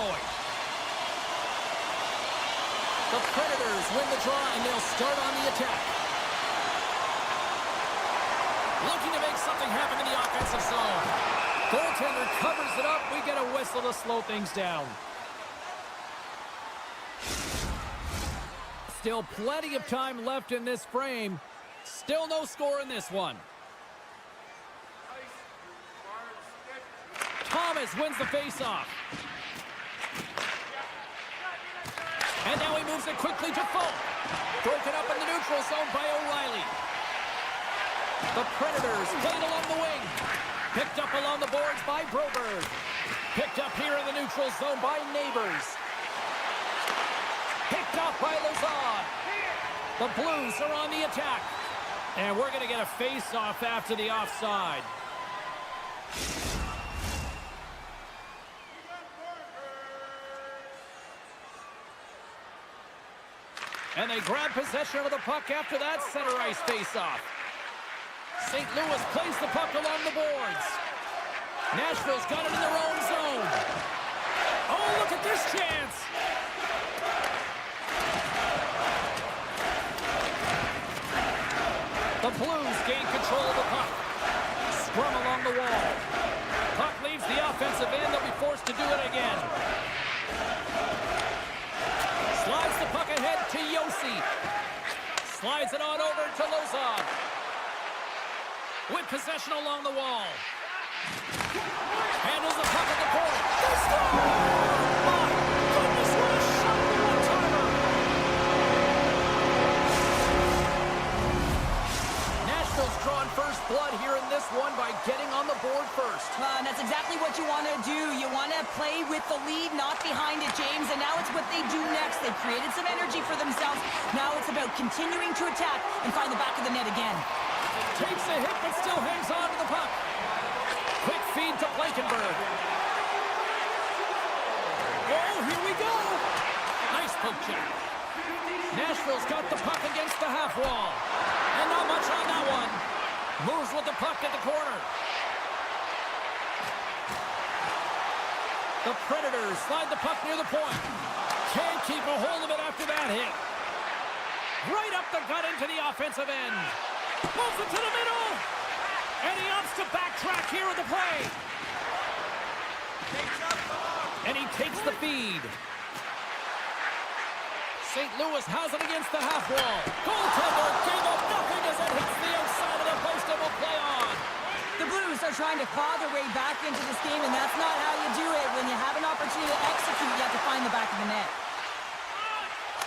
going. The Predators win the draw, and they'll start on the attack. Looking to make something happen in the offensive zone. Goaltender covers it up. We get a whistle to slow things down. Still plenty of time left in this frame. Still no score in this one. Thomas wins the faceoff. And now he moves it quickly to Folk. Broken up in the neutral zone by O'Reilly. The Predators played along the wing. Picked up along the boards by Broberg. Picked up here in the neutral zone by Neighbors. Picked up by Lazard. The Blues are on the attack. And we're going to get a face-off after the offside. And they grab possession of the puck after that center ice face-off. St. Louis plays the puck along the boards. Nashville's got it in their own zone. Oh, look at this chance. The Blues gain control of the puck. Scrum along the wall. Puck leaves the offensive end. They'll be forced to do it again. Slides the puck ahead to Yossi. Slides it on over to Lozov. With possession along the wall. Handles the puck at the point. They score! My goodness, what a shot! One-timer! Nashville's drawn first blood here in this one by getting on the board first. And that's exactly what you want to do. You want to play with the lead, not behind it, James. And now it's what they do next. They've created some energy for themselves. Now it's about continuing to attack and find the back of the net again. Takes a hit, but still hangs on to the puck. Quick feed to Blankenberg. Oh, here we go. Nice poke check. Nashville's got the puck against the half wall. And not much on that one. Moves with the puck at the corner. The Predators slide the puck near the point. Can't keep a hold of it after that hit. Right up the gut into the offensive end. Moves it to the middle. And he opts to backtrack here with the play. And he takes the feed. St. Louis has it against the half wall. Goaltender gave up nothing as it hits the outside of the post and will play on. The Blues are trying to claw their way back into this game, and that's not how you do it. When you have an opportunity to execute, you have to find the back of the net.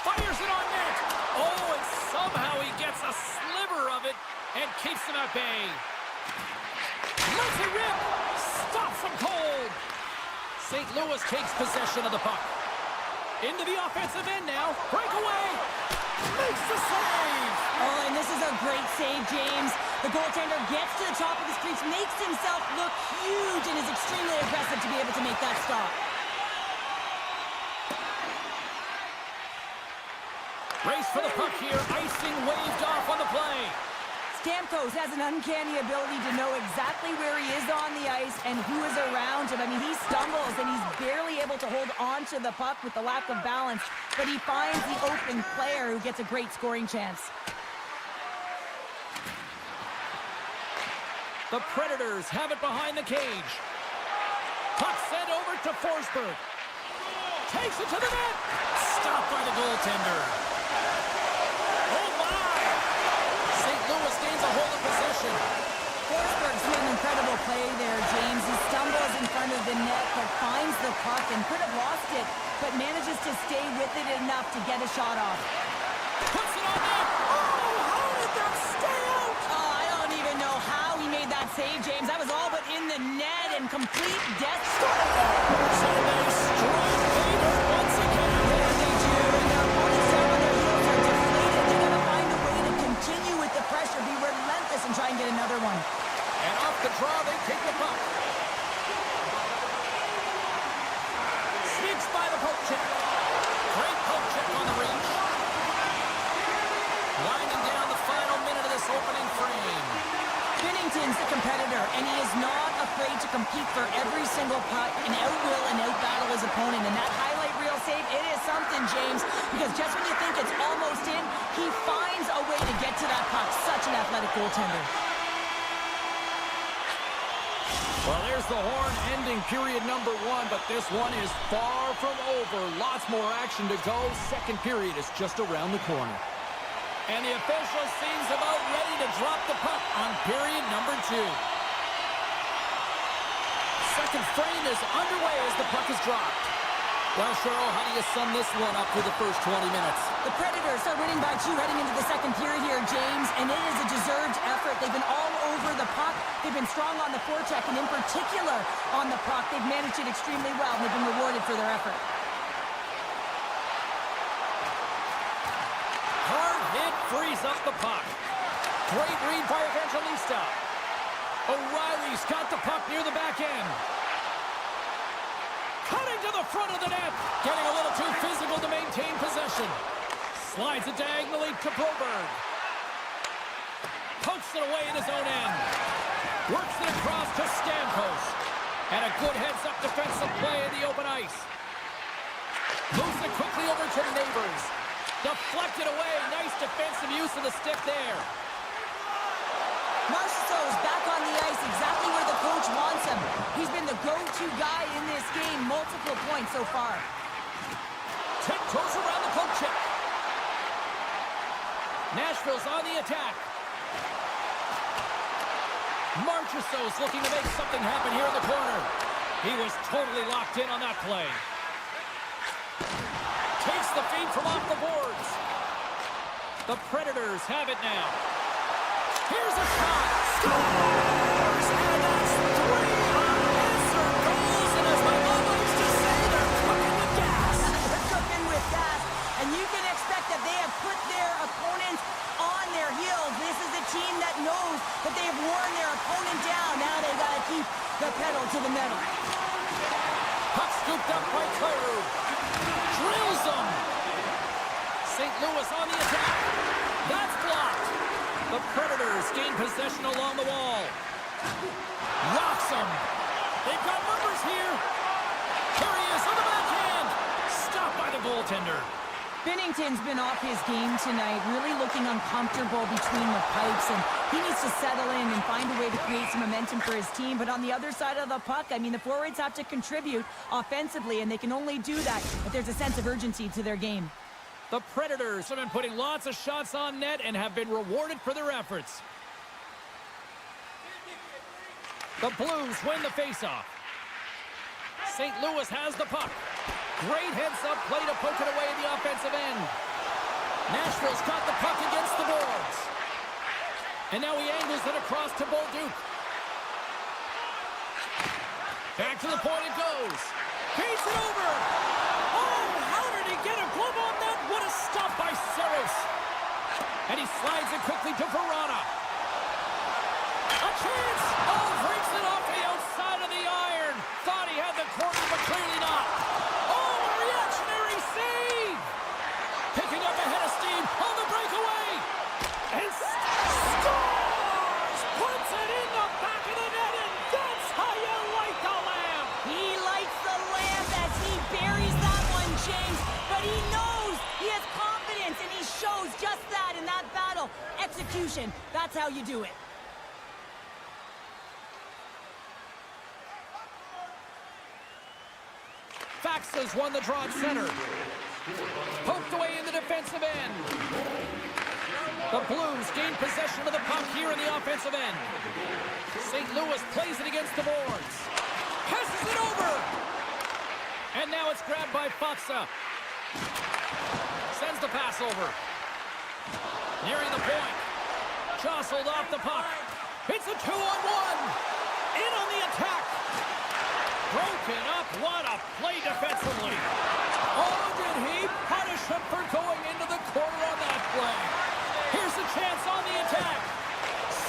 Fires it on net. Oh, and somehow he gets a sliver of it and keeps them at bay. Lets it rip. Stops him cold. St. Louis takes possession of the puck. Into the offensive end now. Breakaway. Makes the save. Oh, and this is a great save, James. The goaltender gets to the top of his crease, makes himself look huge, and is extremely aggressive to be able to make that stop. Race for the puck here. Icing waved off on the play. Stamkos has an uncanny ability to know exactly where he is on the ice and who is around him. I mean, he stumbles and he's barely able to hold on to the puck with the lack of balance, but he finds the open player who gets a great scoring chance. The Predators have it behind the cage. Puck sent over to Forsberg. Takes it to the net. Stopped by the goaltender. Oh, my! St. Louis gains a hold of possession. Forsberg's made an incredible play there, James. He stumbles in front of the net, but finds the puck and could have lost it, but manages to stay with it enough to get a shot off. Puts it on net. Oh, how did that stay out? Oh, I don't even know how he made that save, James. That was all but in the net and complete death. So they strike Vader once again. There they do, and their opponents down on their heels are deflated. They gotta find a way to continue with the pressure, be relentless, and try and get another one. And off the draw, they take the puck. Sneaks by the poke check. Great poke check on the reach. Winding down the final minute of this opening frame. Binnington's a competitor, and he is not afraid to compete for every single puck and outwill and outbattle his opponent. And that highlight reel save, it is something, James, because just when you think it's almost in, he finds a way to get to that puck. Such an athletic goaltender. Well, there's the horn ending period number 1, but this one is far from over. Lots more action to go. Second period is just around the corner. And the official seems about ready to drop the puck on period number 2. Second frame is underway as the puck is dropped. Well, Cheryl, how do you sum this one up through the first 20 minutes? The Predators are winning by 2 heading into the second period here, James, and it is a deserved effort. They've been all over the puck. They've been strong on the forecheck, and in particular on the puck. They've managed it extremely well, and they've been rewarded for their effort. Hard hit frees up the puck. Great read by Evangelista. O'Reilly's got the puck near the back end. Cutting to the front of the net. Getting a little too physical to maintain possession. Slides it diagonally to Broberg. Pokes it away in his own end. Works it across to Stamkos. And a good heads-up defensive play in the open ice. Moves it quickly over to Neighbors. Deflected away. Nice defensive use of the stick there. Marchessault's back on the ice exactly where the coach wants him. He's been the go-to guy in this game, multiple points so far. Tiptoes around the poke check. Nashville's on the attack. Marchessault's looking to make something happen here in the corner. He was totally locked in on that play. Takes the feed from off the boards. The Predators have it now. Here's a shot. Scores! And that's 3 unanswered goals. And as my mom likes to say, they're cooking with gas. They're cooking with gas. And you can expect that they have put their opponents on their heels. This is a team that knows that they have worn their opponent down. Now they've got to keep the pedal to the metal. Puck scooped up by Tryku. Drills them. St. Louis on the attack. That's blocked. The Predators gain possession along the wall. Rocks them. They've got numbers here. Here he is on the backhand. Stopped by the goaltender. Binnington's been off his game tonight, really looking uncomfortable between the pipes, and he needs to settle in and find a way to create some momentum for his team. But on the other side of the puck, I mean, the forwards have to contribute offensively, and they can only do that if there's a sense of urgency to their game. The Predators have been putting lots of shots on net and have been rewarded for their efforts. The Blues win the faceoff. St. Louis has the puck. Great heads-up play to poke it away in the offensive end. Nashville's got the puck against the boards. And now he angles it across to Bolduc. Back to the point it goes. Beats it over. Oh, how did he get a glove on that? What a stop by Saros. And he slides it quickly to Verona. A chance. Oh, breaks it off the outside of the iron. Thought he had the corner, but clearly not. Oh, a reactionary save. Picking up ahead of steam on the breakaway. And scores! Puts it in the back of the net, and that's how you light the lamp. He lights the lamp as he buries that one, James, but he knows he has confidence, and he shows just that in that battle. Execution, that's how you do it. Fax has won the draw at center. Poked away in the defensive end. The Blues gain possession of the puck here in the offensive end. St. Louis plays it against the boards. Passes it over. And now it's grabbed by Faksa. Sends the pass over. Nearing the point. Jostled off the puck. It's a 2-on-1. In on the attack. Broken up. What a play defensively. Oh, did he punish him for going into the corner on that play? Here's a chance on the attack.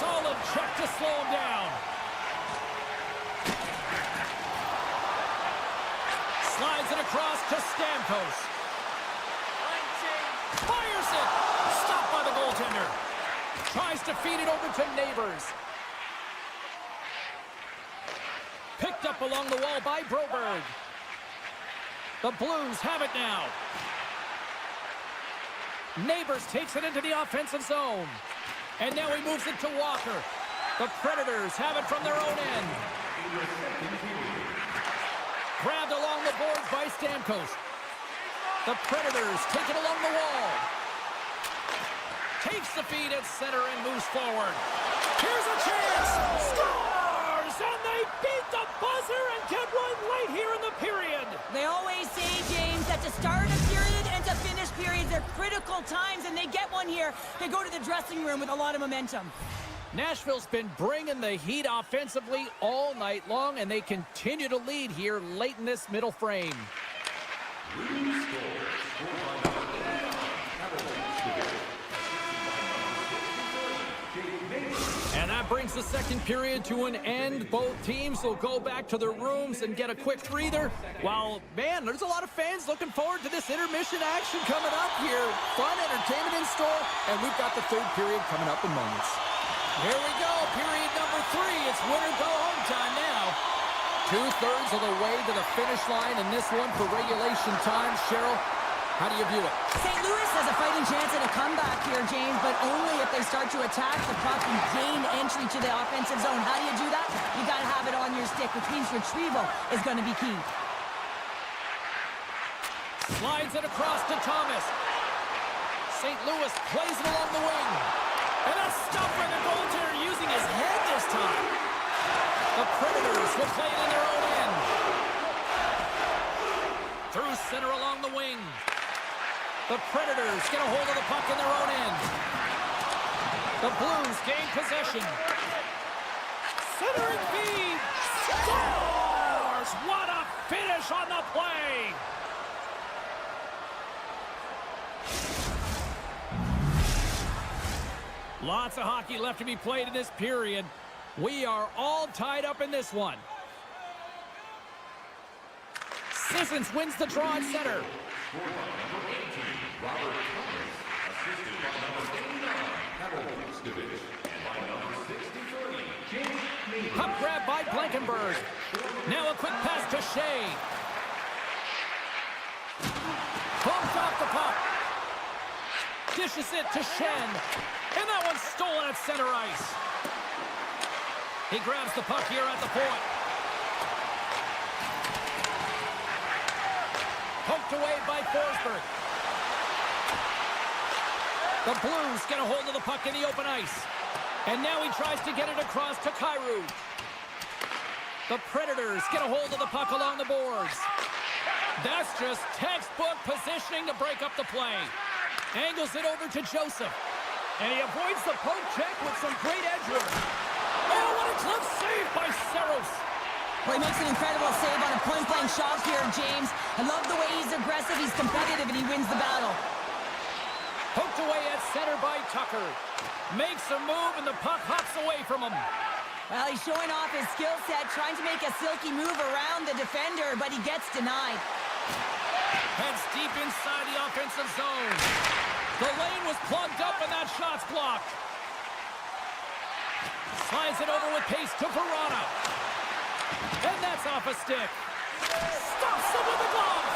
Solid check to slow him down. Slides it across to Stamkos. Fires it. Stopped by the goaltender. Tries to feed it over to Neighbors. Scooped up along the wall by Broberg. The Blues have it now. Neighbors takes it into the offensive zone. And now he moves it to Walker. The Predators have it from their own end. Grabbed along the boards by Stamkos. The Predators take it along the wall. Takes the feed at center and moves forward. Here's a chance! Scores! And they beat the buzzer and get one late here in the period. They always say, James, that to start a period and to finish periods are critical times, and they get one here. They go to the dressing room with a lot of momentum. Nashville's been bringing the heat offensively all night long, and they continue to lead here late in this middle frame. And that brings the second period to an end. Both teams will go back to their rooms and get a quick breather. While, man, there's a lot of fans looking forward to this intermission action coming up here. Fun entertainment in store, and we've got the third period coming up in moments. Here we go, period number 3. It's winner go home time now. 2/3 of the way to the finish line in this one for regulation time. Cheryl, how do you view it? St. Louis has a fighting chance at a comeback here, James, but only if they start to attack the puck and gain entry to the offensive zone. How do you do that? You got to have it on your stick, which means retrieval is going to be key. Slides it across to Thomas. St. Louis plays it along the wing. And that's stopped by the goaltender using his head this time. The Predators will play it in their own end. Through center along the wing. The Predators get a hold of the puck in their own end. The Blues gain possession. Centering feed. Scores! What a finish on the play! Lots of hockey left to be played in this period. We are all tied up in this one. Sissons wins the draw at center. Puck grab by Blankenberg. Now a quick pass to Shea. Bumped off the puck. Dishes it to Shen. And that one's stolen at center ice. He grabs the puck here at the point. Poked away by Forsberg. The Blues get a hold of the puck in the open ice. And now he tries to get it across to Kyrou. The Predators get a hold of the puck along the boards. That's just textbook positioning to break up the play. Angles it over to Joseph. And he avoids the poke check with some great edge work. Oh, what a glove save by Saros. Well, he makes an incredible save on a point-blank shot here, James. I love the way he's aggressive, he's competitive, and he wins the battle. Poked away at center by Tucker. Makes a move, and the puck hops away from him. Well, he's showing off his skill set, trying to make a silky move around the defender, but he gets denied. Heads deep inside the offensive zone. The lane was plugged up, and that shot's blocked. Slides it over with pace to Verona. And that's off a stick. Stops him with the glove.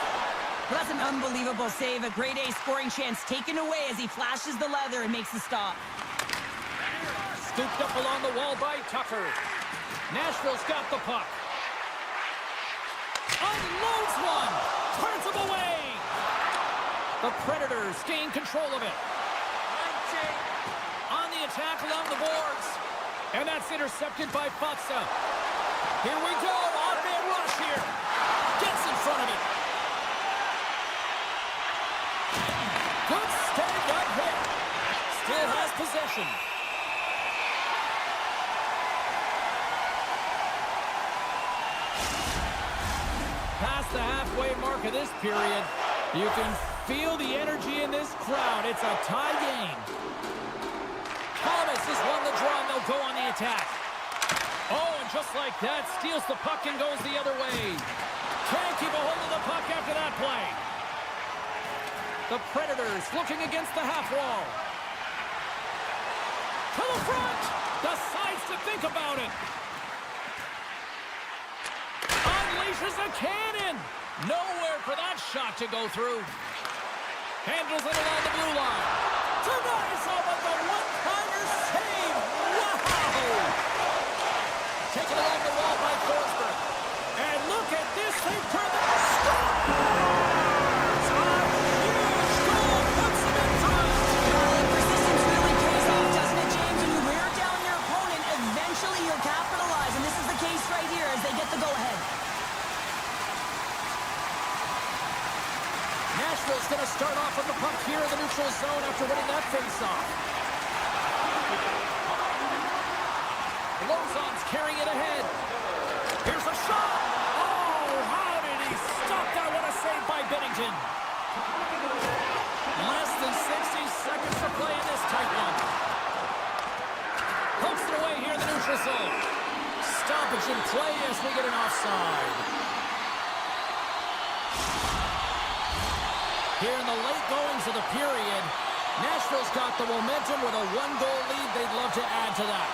Well, that's an unbelievable save. A grade A scoring chance taken away as he flashes the leather and makes the stop. Scooped up along the wall by Tucker. Nashville's got the puck. Unloads one. Turns him away. The Predators gain control of it. On the attack along the boards. And that's intercepted by Fatsa. Here we go. Odd-man rush here. Gets in front of it. Good stay right there. Still has possession. Past the halfway mark of this period, you can feel the energy in this crowd. It's a tie game. Thomas has won the draw, and they'll go on the attack. Oh, and just like that, steals the puck and goes the other way. Can't keep a hold of the puck after that play. The Predators looking against the half wall. To the front! Decides to think about it. unleashes a cannon. Nowhere for that shot to go through. Handles it along the blue line. Denies him with the one-timer save. Wow! Taken along the wall by Forsberg. And look at this. They've turned the scores! A huge goal puts them in front. Persistence really pays off, doesn't it, James? When you wear down your opponent, eventually you'll capitalize. And this is the case right here as they get the go-ahead. Nashville's going to start off with the puck here in the neutral zone after winning that face-off. Lozon's carrying it ahead. Here's a shot. Oh, how did he stop that? What a save by Binnington. Less than 60 seconds to play in this tight one. Pokes it away here in the neutral zone. Stoppage in play as we get an offside. Here in the late goings of the period, Nashville's got the momentum with a one-goal lead. They'd love to add to that.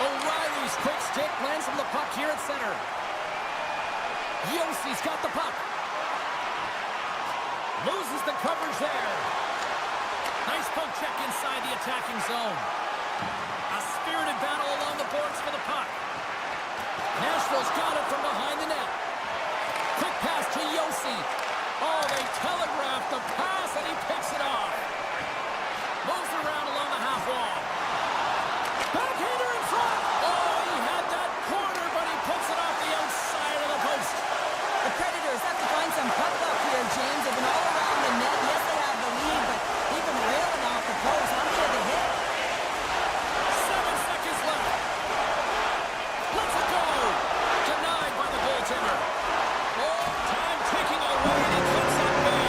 O'Reilly's quick stick lands from the puck here at center. Yossi's got the puck. Loses the coverage there. Nice poke check inside the attacking zone. A spirited battle along the boards for the puck. Nashville's got it from behind the net. Quick pass to Josi. Oh, they telegraphed the pass, and he picks it off. Moves around along the half wall. Backhander in front. Oh, he had that corner, but he puts it off the outside of the post. The Predators have to find some puck luck here, James. They've been all around the net. Yes, they have the lead, but they've been railing off the post. How many have they hit? 7 seconds left. Let's go. Denied by the goaltender. Oh, time ticking away, and it comes up big.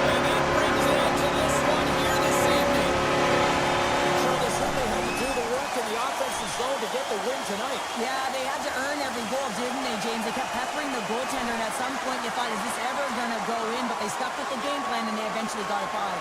And that brings it into this one here this evening. Sure, they certainly had to do the work in the offensive zone to get the win tonight. Yeah, they had to earn every goal, didn't they, James? They kept peppering the goaltender, and at some point you thought, is this ever going to go in? But they stuck with the game plan, and they eventually got it by.